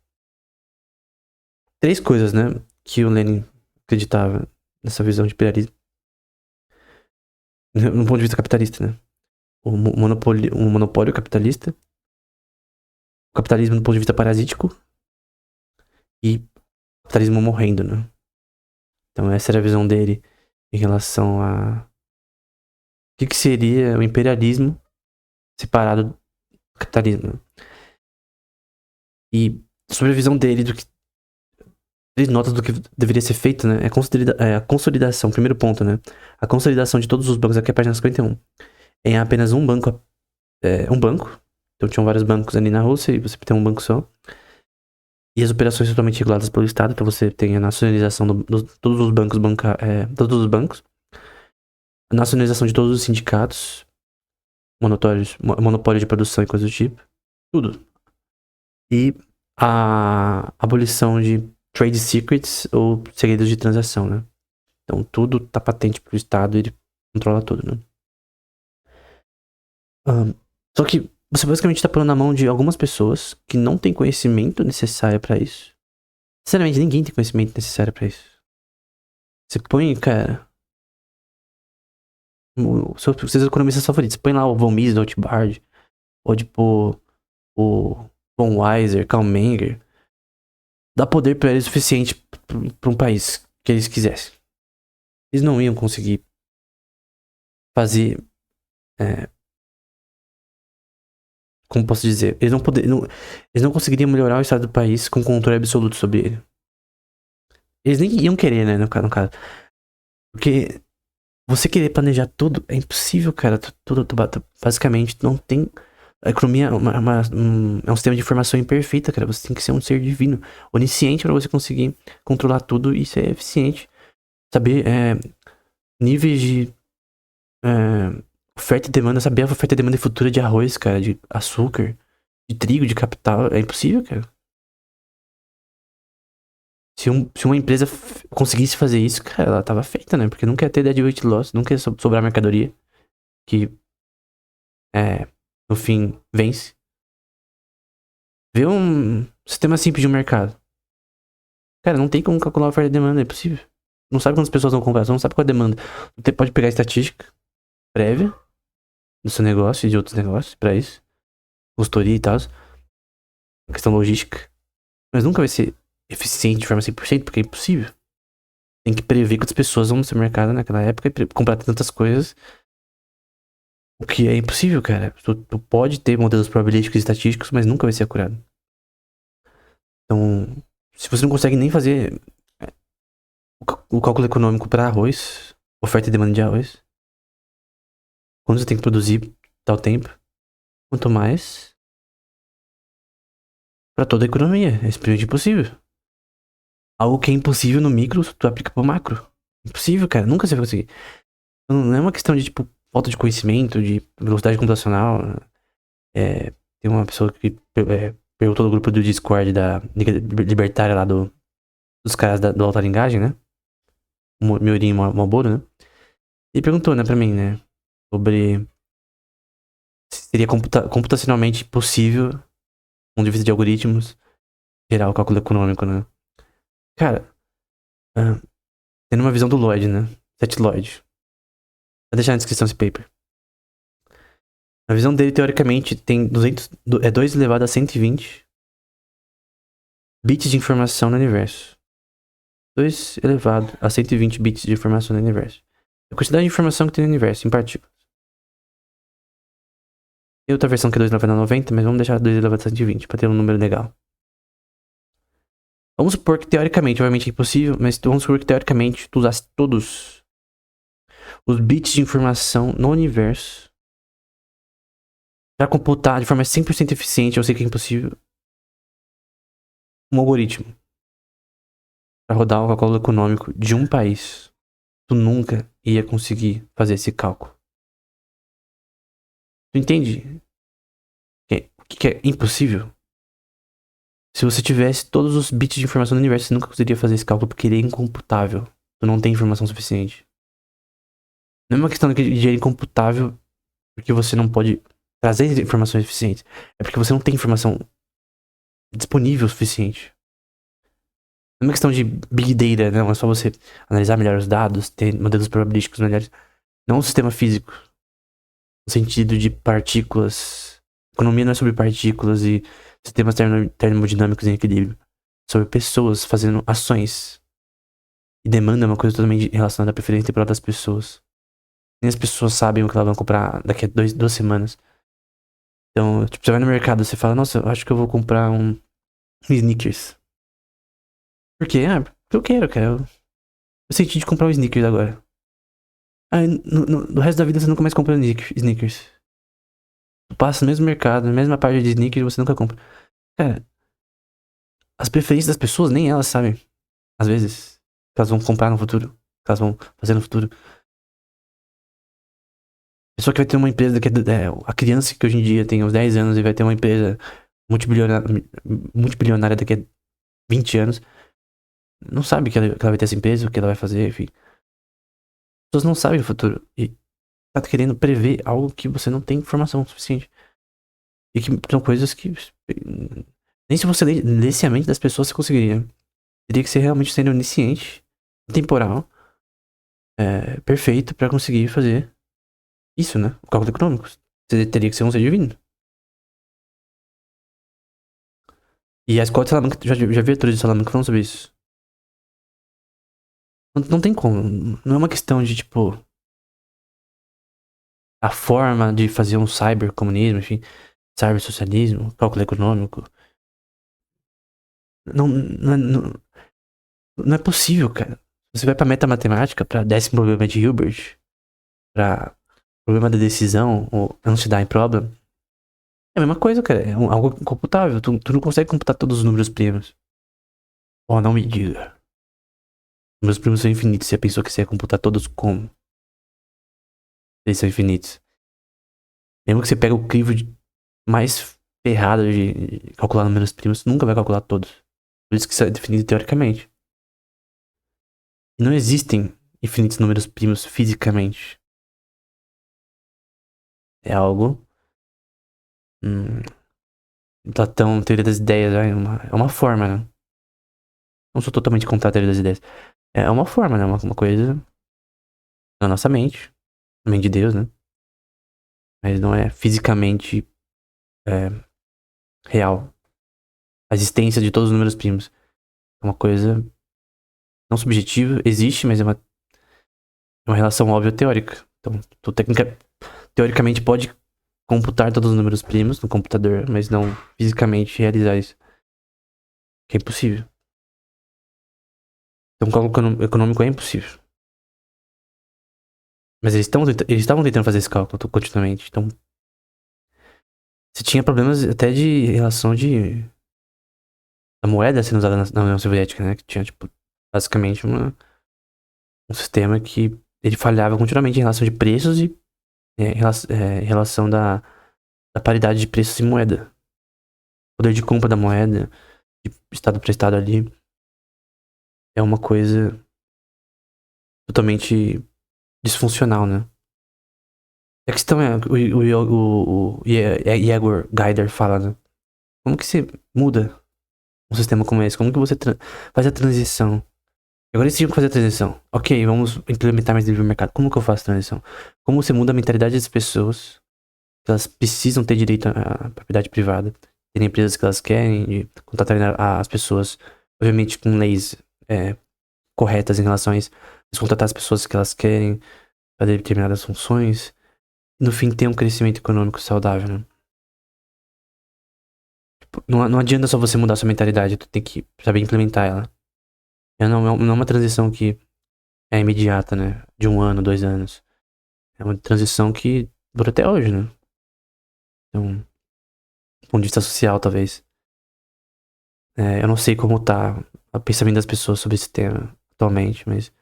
Três coisas, né? Que o Lenin acreditava nessa visão de imperialismo. No ponto de vista capitalista, né? O monopólio capitalista. O capitalismo do ponto de vista parasítico. E o capitalismo morrendo, né? Então essa era a visão dele em relação a o que seria o imperialismo separado do capitalismo, né? E sobre a visão dele do que 3 notas do que deveria ser feito, né? É a consolidação, primeiro ponto, né? A consolidação de todos os bancos, aqui é a página 51. Em apenas um banco. Um banco. Então tinham vários bancos ali na Rússia e você tem um banco só. E as operações totalmente reguladas pelo Estado, então você tem a nacionalização de todos os bancos todos os bancos. A nacionalização de todos os sindicatos. Monopólio de produção e coisas do tipo. Tudo. E a abolição de trade secrets ou segredos de transação, né? Então tudo tá patente pro Estado e ele controla tudo, né? Só que você basicamente tá pondo na mão de algumas pessoas que não têm conhecimento necessário pra isso. Sinceramente, ninguém tem conhecimento necessário pra isso. Você põe, cara... seus economistas favoritos. Você põe lá o Von Mises, o Rothbard. Pode pôr o Von Weiser, Karl Menger. Dá poder pra eles o suficiente pra um país que eles quisessem. Eles não iam conseguir fazer... como posso dizer? Eles não conseguiriam melhorar o estado do país com controle absoluto sobre ele. Eles nem iam querer, né, no caso. Porque você querer planejar tudo é impossível, cara. Tudo basicamente não tem... A economia é um sistema de informação imperfeita, cara. Você tem que ser um ser divino, onisciente pra você conseguir controlar tudo e ser eficiente. Saber níveis de oferta e demanda, saber a oferta e demanda futura de arroz, cara, de açúcar, de trigo, de capital. É impossível, cara. Se uma empresa conseguisse fazer isso, cara, ela tava feita, né? Porque nunca ia ter dead weight loss, nunca ia sobrar mercadoria que, no fim, vence. Vê um sistema simples de um mercado. Cara, não tem como calcular a oferta e demanda, é impossível. Não sabe quantas pessoas vão comprar, você não sabe qual é a demanda. Você pode pegar a estatística prévia do seu negócio e de outros negócios pra isso. Consultoria e tal. Questão logística. Mas nunca vai ser eficiente de forma 100%, porque é impossível. Tem que prever quantas pessoas vão no seu mercado naquela época e comprar tantas coisas. O que é impossível, cara. Tu pode ter modelos probabilísticos e estatísticos, mas nunca vai ser acurado. Então, se você não consegue nem fazer o cálculo econômico para arroz, oferta e demanda de arroz, quando você tem que produzir tal tempo, quanto mais para toda a economia. É simplesmente impossível. Algo que é impossível no micro, tu aplica pro macro. Impossível, cara. Nunca você vai conseguir. Não é uma questão de, tipo, falta de conhecimento, de velocidade computacional. Tem uma pessoa que perguntou no grupo do Discord da Liga Libertária lá dos caras do Alta Linguagem, né? O Miorim Malboro, né? E perguntou, né, pra mim, né? Sobre se seria computacionalmente possível, do ponto de vista de algoritmos, gerar o cálculo econômico, né? Cara, tendo uma visão do Lloyd, né? Seth Lloyd. Vou deixar na descrição esse paper. A visão dele, teoricamente, tem 2 elevado a 120 bits de informação no universo. 2 elevado a 120 bits de informação no universo. A quantidade de informação que tem no universo, em partículas. Tem outra versão que é 2 elevado a 90, mas vamos deixar 2 elevado a 120 para ter um número legal. Vamos supor que teoricamente, obviamente é impossível, mas vamos supor que teoricamente tu usasse todos os bits de informação no universo para computar de forma 100% eficiente, eu sei que é impossível, um algoritmo para rodar o cálculo econômico de um país. Tu nunca ia conseguir fazer esse cálculo. Tu entende? O que é impossível? Se você tivesse todos os bits de informação do universo, você nunca conseguiria fazer esse cálculo porque ele é incomputável. Tu não tem informação suficiente. Não é uma questão de dinheiro incomputável porque você não pode trazer informações suficientes. É porque você não tem informação disponível o suficiente. Não é uma questão de big data, não. É só você analisar melhor os dados, ter modelos probabilísticos melhores. Não é um sistema físico. No sentido de partículas. Economia não é sobre partículas e sistemas termodinâmicos em equilíbrio. É sobre pessoas fazendo ações. E demanda é uma coisa totalmente relacionada à preferência temporal das pessoas. Nem as pessoas sabem o que elas vão comprar daqui a 2 semanas. Então, tipo, você vai no mercado, você fala, nossa, eu acho que eu vou comprar um sneakers. Por quê? Ah, porque eu quero, cara. Eu senti de comprar um sneakers agora. Aí, no resto da vida você nunca mais compra sneakers. Tu passa no mesmo mercado, na mesma parte de sneakers, você nunca compra. Cara, as preferências das pessoas, nem elas sabem. Às vezes, que elas vão comprar no futuro. Que elas vão fazer no futuro. Pessoa que vai ter uma empresa que a criança que hoje em dia tem uns 10 anos e vai ter uma empresa multibilionária daqui a 20 anos, não sabe que ela vai ter essa empresa, o que ela vai fazer, enfim. As pessoas não sabem o futuro. E tá querendo prever algo que você não tem informação suficiente. E que são coisas que nem se você lesse a mente das pessoas você conseguiria. Teria que ser realmente sendo onisciente, temporal, perfeito pra conseguir fazer isso, né? O cálculo econômico. Você teria que ser um ser divino. E a escola de Salamanca, já vi atores de Salamanca falando sobre isso. Não tem como. Não é uma questão de, tipo, a forma de fazer um cybercomunismo, enfim, cybersocialismo, cálculo econômico. Não é possível, cara. Você vai pra metamatemática, pra 10º problema de Hilbert, pra problema da decisão, ou uncertain problem. É a mesma coisa, cara. É algo incomputável. Tu não consegue computar todos os números primos. Oh, não me diga. Números primos são infinitos. Você pensou que você ia computar todos como? Eles são infinitos. Mesmo que você pegue o crivo mais ferrado de calcular números primos, você nunca vai calcular todos. Por isso que isso é definido teoricamente. E não existem infinitos números primos fisicamente. É algo. Platão, teoria das ideias, é uma forma, né? Não sou totalmente contra a teoria das ideias. É uma forma, né? Uma coisa na nossa mente. Na mente de Deus, né? Mas não é fisicamente é, real. A existência de todos os números primos é uma coisa não subjetiva, existe, mas é uma relação óbvia teórica. Então, tu teoricamente pode computar todos os números primos no computador, mas não fisicamente realizar isso. Que é impossível. Então, o cálculo econômico é impossível. Mas eles estavam tentando fazer esse cálculo continuamente. Então, você tinha problemas até de relação de a moeda sendo usada na União Soviética, né? Que tinha, tipo, basicamente um sistema que ele falhava continuamente em relação de preços e em relação da paridade de preços e moeda. Poder de compra da moeda, de estado para estado ali, é uma coisa totalmente disfuncional, né? A questão é, o Yegor Gaider fala, né? Como que você muda um sistema como esse? Como que você faz a transição? Agora eles tinham que fazer a transição. Ok, vamos implementar mais livre mercado. Como que eu faço a transição? Como você muda a mentalidade das pessoas? Que elas precisam ter direito à propriedade privada. Terem empresas que elas querem, de contratarem as pessoas, obviamente com leis corretas em relação a isso. Mas contratar as pessoas que elas querem para determinadas funções. E no fim ter um crescimento econômico saudável, né? Tipo, não adianta só você mudar sua mentalidade, tu tem que saber implementar ela. Não é uma transição que é imediata, né? De 1 ano, 2 anos. É uma transição que dura até hoje, né? Então, do ponto de vista social, talvez. Eu não sei como tá o pensamento das pessoas sobre esse tema atualmente, mas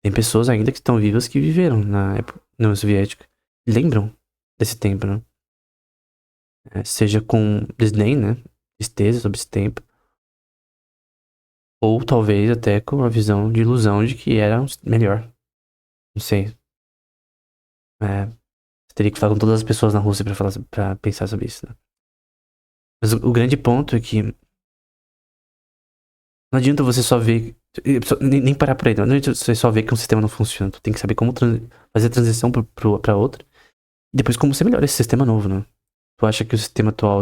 tem pessoas ainda que estão vivas que viveram na época União Soviética. E lembram desse tempo, né? Seja com desdém, né? Tristeza sobre esse tempo. Ou talvez até com uma visão de ilusão de que era melhor. Não sei. Você teria que falar com todas as pessoas na Rússia pra pensar sobre isso, né? Mas o grande ponto é que não adianta você só ver. Nem parar por aí. Não adianta você só ver que um sistema não funciona. Tu tem que saber como fazer a transição pra outra. E depois como você melhora esse sistema novo, né? Tu acha que o sistema atual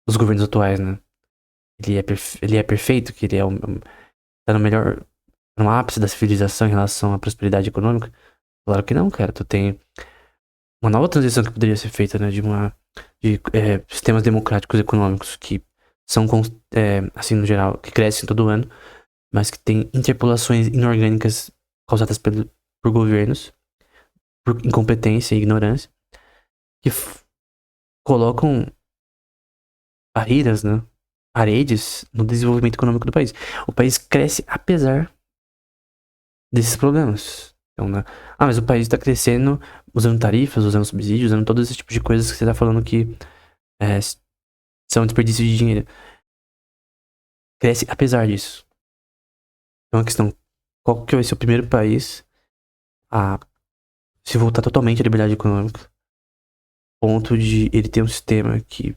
os governos atuais, né? Ele é perfeito, que ele é tá no ápice da civilização em relação à prosperidade econômica? Claro que não, cara. Tu tem uma nova transição que poderia ser feita, né? De sistemas democráticos econômicos que são, assim, no geral, que crescem todo ano, mas que tem interpolações inorgânicas causadas por governos, por incompetência e ignorância, que colocam barreiras, né? Paredes no desenvolvimento econômico do país. O país cresce apesar desses problemas. Então, né? Mas o país está crescendo usando tarifas, usando subsídios, usando todos esses tipos de coisas que você está falando que são desperdício de dinheiro. Cresce apesar disso. Então a questão, qual que vai ser o primeiro país a se voltar totalmente à liberdade econômica? Ponto de ele ter um sistema que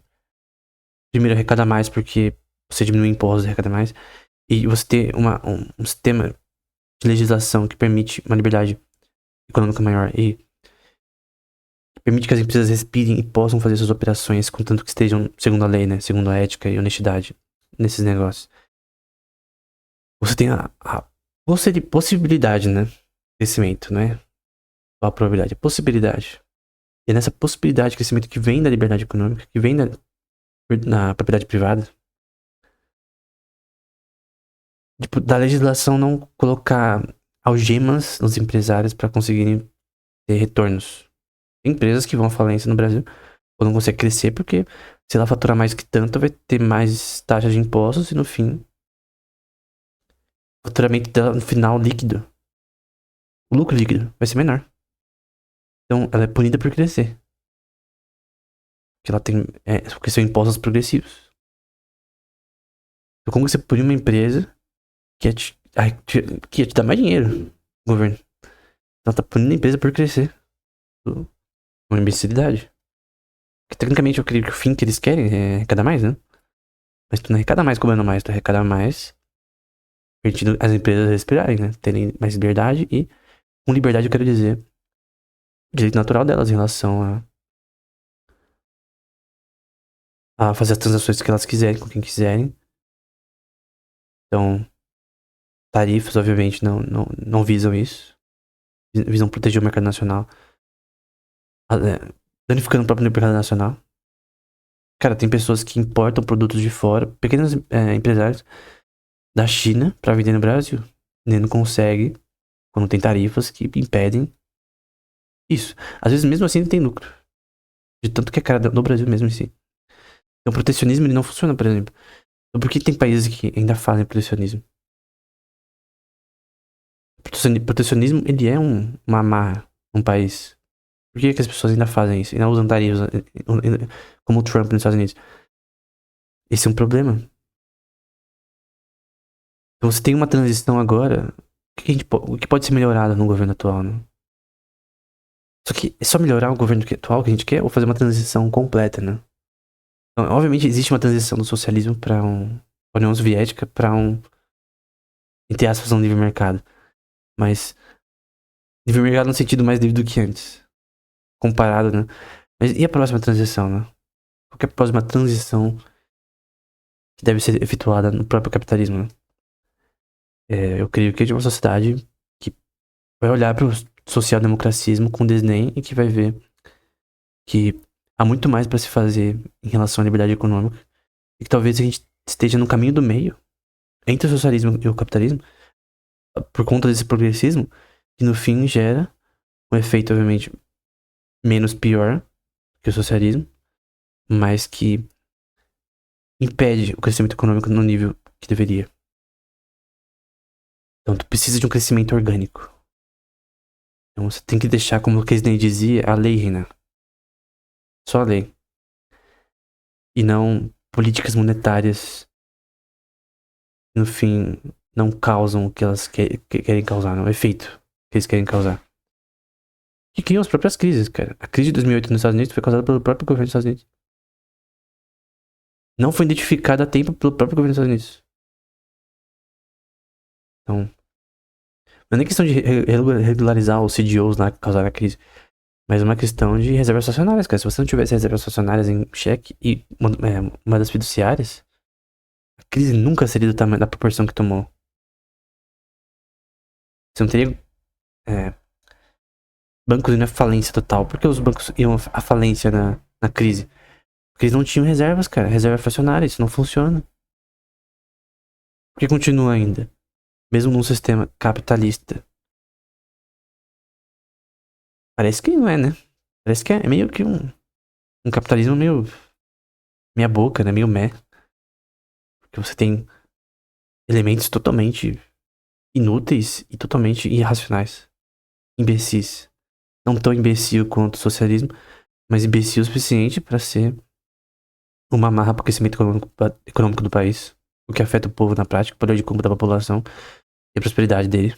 primeiro arrecada mais porque você diminui impostos e arrecada mais. E você ter um sistema de legislação que permite uma liberdade econômica maior e permite que as empresas respirem e possam fazer suas operações contanto que estejam segundo a lei, né? Segundo a ética e honestidade nesses negócios. Você tem a possibilidade, né? Crescimento, né? A probabilidade, a possibilidade. E é nessa possibilidade de crescimento que vem da liberdade econômica, que vem na propriedade privada, tipo, da legislação não colocar algemas nos empresários para conseguirem ter retornos. Tem empresas que vão à falência no Brasil ou não conseguem crescer porque se ela faturar mais que tanto, vai ter mais taxas de impostos e no fim, o faturamento dela no final líquido, o lucro líquido vai ser menor. Então ela é punida por crescer. Porque ela tem. Porque são impostos progressivos. Então como você punir uma empresa que ia te dar mais dinheiro, governo? Ela tá punindo a empresa por crescer. Uma imbecilidade. Porque tecnicamente eu acredito que o fim que eles querem é arrecadar mais, né? Mas tu não arrecada mais cobrando mais, tu arrecada mais permitindo as empresas respirarem, né? Terem mais liberdade e, com liberdade eu quero dizer, direito natural delas em relação a fazer as transações que elas quiserem, com quem quiserem. Então, tarifas, obviamente, não visam isso. Visam proteger o mercado nacional. Danificando o próprio mercado nacional. Cara, tem pessoas que importam produtos de fora, pequenos empresários da China pra vender no Brasil. Nem não consegue, quando tem tarifas que impedem isso. Às vezes, mesmo assim, ele tem lucro. De tanto que é cara do Brasil mesmo em si. Então, o protecionismo ele não funciona, por exemplo. Então, por que tem países que ainda fazem protecionismo? O protecionismo, ele é uma amarra num país. Por que as pessoas ainda fazem isso? Ainda usam tarifas, como o Trump nos Estados Unidos. Esse é um problema. Então, você tem uma transição agora. O que pode ser melhorado no governo atual, né? Só que é só melhorar o governo atual que a gente quer ou fazer uma transição completa, né? Então, obviamente, existe uma transição do socialismo para a União Soviética para entre aspas, um livre mercado. Mas livre mercado no sentido mais livre do que antes. Comparado, né? Mas e a próxima transição, né? Qual que é a próxima transição que deve ser efetuada no próprio capitalismo, né? Eu creio que é de uma sociedade que vai olhar para o social-democracismo com desdém e que vai ver que há muito mais para se fazer em relação à liberdade econômica e que talvez a gente esteja no caminho do meio entre o socialismo e o capitalismo por conta desse progressismo que no fim gera um efeito, obviamente, menos pior que o socialismo, mas que impede o crescimento econômico no nível que deveria. Então, tu precisa de um crescimento orgânico. Então, você tem que deixar, como o Keynes dizia, a lei reinar. Só a lei. E não políticas monetárias que, no fim, não causam o que elas querem causar, não. O efeito que eles querem causar. Que criam as próprias crises, cara. A crise de 2008 nos Estados Unidos foi causada pelo próprio governo dos Estados Unidos. Não foi identificada a tempo pelo próprio governo dos Estados Unidos. Então, não é nem questão de regularizar os CDOs lá que causaram a crise, mas é uma questão de reservas estacionárias, cara. Se você não tivesse reservas estacionárias em cheque e moedas fiduciárias, a crise nunca seria do tamanho da proporção que tomou. Você não teria bancos indo à falência total. Por que os bancos iam à falência na crise? Porque eles não tinham reservas, cara. Reserva fracionária, isso não funciona. Por que continua ainda? Mesmo num sistema capitalista. Parece que não é, né? Parece que é meio que um capitalismo meio meia boca, né? Meio meh. Porque você tem elementos totalmente inúteis e totalmente irracionais. Imbecis. Não tão imbecil quanto o socialismo, mas imbecil o suficiente para ser uma amarra para o crescimento econômico do país, o que afeta o povo na prática, o poder de compra da população e a prosperidade dele.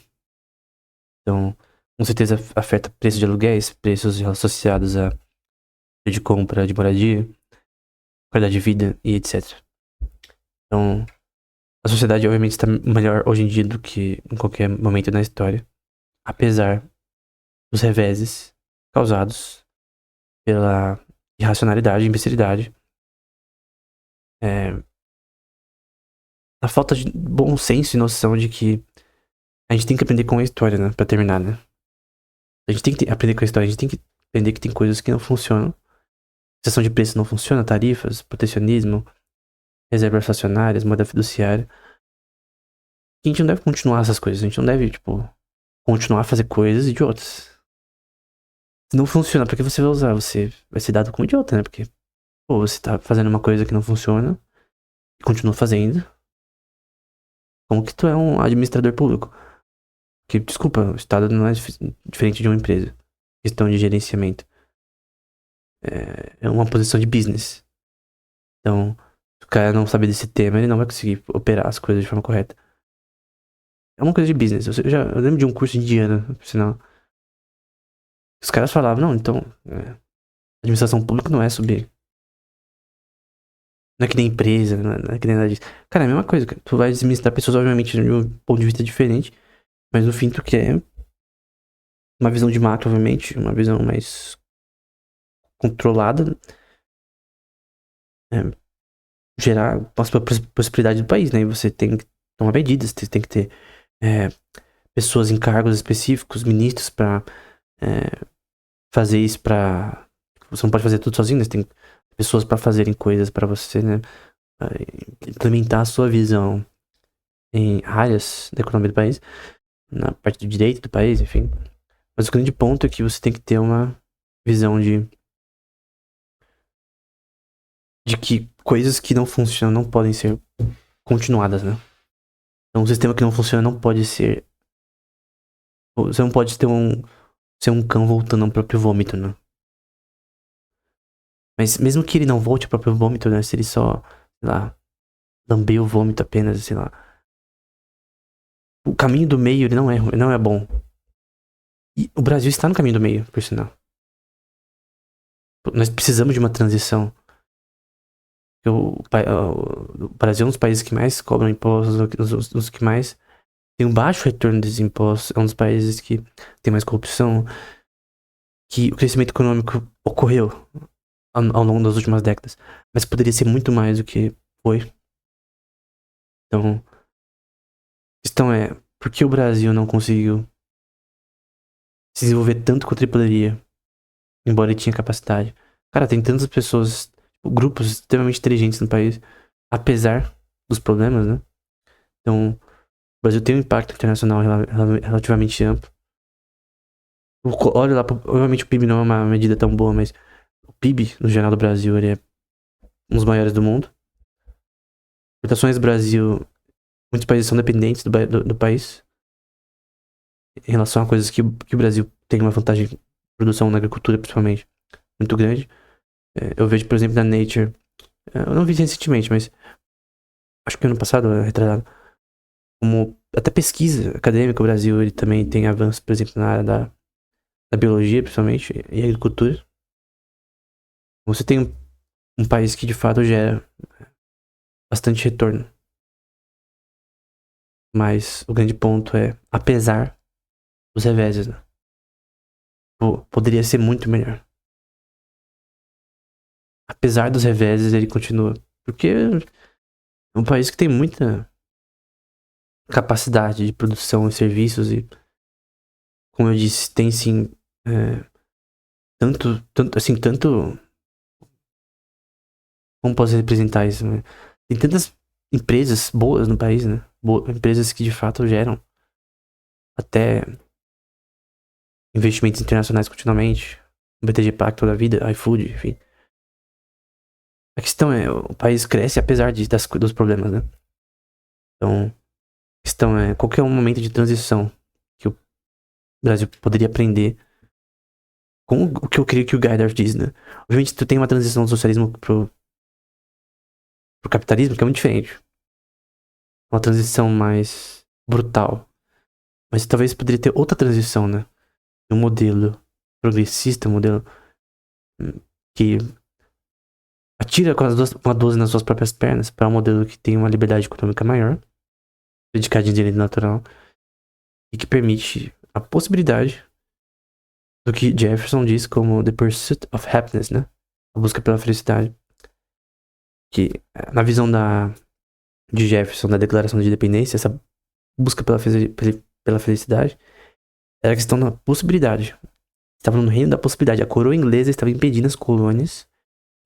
Então, com certeza afeta preços de aluguéis, preços associados a poder de compra de moradia, qualidade de vida e etc. Então, a sociedade obviamente está melhor hoje em dia do que em qualquer momento na história, apesar dos reveses causados pela irracionalidade e imbecilidade, a falta de bom senso e noção de que a gente tem que aprender com a história, né? Pra terminar, né? A gente tem que aprender com a história, a gente tem que aprender que tem coisas que não funcionam. Seção de preço não funciona, tarifas, protecionismo, reservas fracionárias, moeda fiduciária. A gente não deve continuar essas coisas, a gente não deve, tipo, continuar a fazer coisas idiotas. Se não funciona, pra que você vai usar? Você vai ser dado como idiota, né? Porque, pô, você tá fazendo uma coisa que não funciona e continua fazendo. Como que tu é um administrador público? Que, desculpa, o Estado não é diferente de uma empresa. Questão de gerenciamento. É uma posição de business. Então, se o cara não saber desse tema, ele não vai conseguir operar as coisas de forma correta. É uma coisa de business. Eu lembro de um curso indiano, por sinal. Os caras falavam, não, então, administração pública não é sobre. Não é que nem empresa, não é que nem nada disso. Cara, é a mesma coisa, cara. Tu vai administrar pessoas, obviamente, de um ponto de vista diferente, mas no fim tu quer uma visão de macro, obviamente, uma visão mais controlada, gerar prosperidade do país, né? E você tem que tomar medidas, você tem que ter pessoas em cargos específicos, ministros pra fazer isso pra... Você não pode fazer tudo sozinho, né? Você tem pessoas pra fazerem coisas pra você, né? Implementar a sua visão em áreas da economia do país, na parte do direito do país, enfim. Mas o grande ponto é que você tem que ter uma visão de que coisas que não funcionam não podem ser continuadas, né? Então, um sistema que não funciona não pode ser... Você não pode ser um cão voltando ao próprio vômito, né? Mas mesmo que ele não volte ao próprio vômito, né? Se ele só, sei lá, lamber o vômito apenas, sei lá. O caminho do meio, ele não é bom. E o Brasil está no caminho do meio, por sinal. Nós precisamos de uma transição. O Brasil é um dos países que mais cobram impostos, um dos que mais tem um baixo retorno desses impostos, é um dos países que tem mais corrupção, que o crescimento econômico ocorreu ao longo das últimas décadas, mas poderia ser muito mais do que foi. Então, a questão é, por que o Brasil não conseguiu se desenvolver tanto quanto ele poderia, embora ele tinha capacidade? Cara, tem tantas pessoas, grupos extremamente inteligentes no país, apesar dos problemas, né? Então, o Brasil tem um impacto internacional relativamente amplo. Olha lá, obviamente o PIB não é uma medida tão boa, mas o PIB, no geral do Brasil, ele é um dos maiores do mundo. Exportações do Brasil, muitos países são dependentes do país em relação a coisas que o Brasil tem uma vantagem de produção na agricultura, principalmente, muito grande. Eu vejo, por exemplo, na Nature, eu não vi recentemente, mas acho que ano passado, retrasado, como até pesquisa acadêmica, o Brasil ele também tem avanços, por exemplo, na área da biologia, principalmente, e agricultura. Você tem um país que de fato gera bastante retorno. Mas o grande ponto é, apesar dos reveses, né? Poderia ser muito melhor. Apesar dos reveses, ele continua. Porque é um país que tem muita capacidade de produção e serviços e como eu disse, tem sim tanto. Como posso representar isso, né? Tem tantas empresas boas no país, né? Empresas que de fato geram até investimentos internacionais continuamente. O BTG Pactual toda a vida, iFood, enfim. A questão é, o país cresce apesar dos problemas, né? Então, a questão é, qual que é um momento de transição que o Brasil poderia aprender com o que eu creio que o Gaidar diz, né? Obviamente, tu tem uma transição do socialismo pro capitalismo que é muito diferente. Uma transição mais brutal. Mas talvez poderia ter outra transição, né? Um modelo progressista, um modelo que atira com a 12 nas suas próprias pernas para um modelo que tem uma liberdade econômica maior, dedicado em direito natural, e que permite a possibilidade do que Jefferson diz como the pursuit of happiness, né? A busca pela felicidade. Que na visão de Jefferson, da Declaração de Independência, essa busca pela felicidade era a questão da possibilidade. Estava no reino da possibilidade. A coroa inglesa estava impedindo as colônias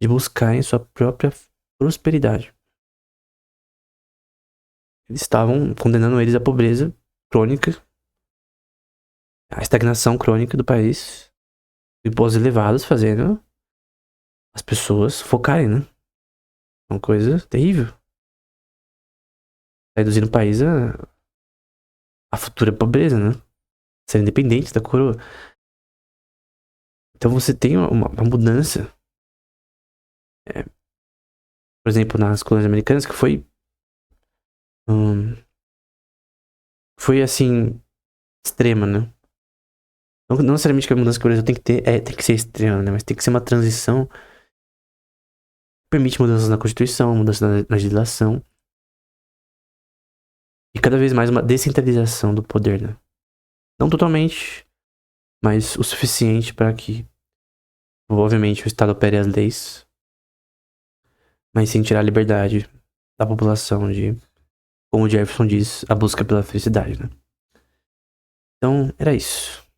de buscarem sua própria prosperidade. Eles estavam condenando eles à pobreza crônica, à estagnação crônica do país, impostos elevados fazendo as pessoas focarem, né? Uma coisa terrível. Reduzindo o país a futura pobreza, né? Ser independente da coroa. Então você tem uma mudança, por exemplo, nas colônias americanas, que foi assim, extrema, né? Não necessariamente que a mudança que o Brasil tem que ter tem que ser extrema, né? Mas tem que ser uma transição que permite mudanças na Constituição, mudanças na legislação. E cada vez mais uma descentralização do poder, né? Não totalmente, mas o suficiente para que, obviamente, o Estado opere as leis, mas sem tirar a liberdade da população de, como o Jefferson diz, a busca pela felicidade, né? Então, era isso.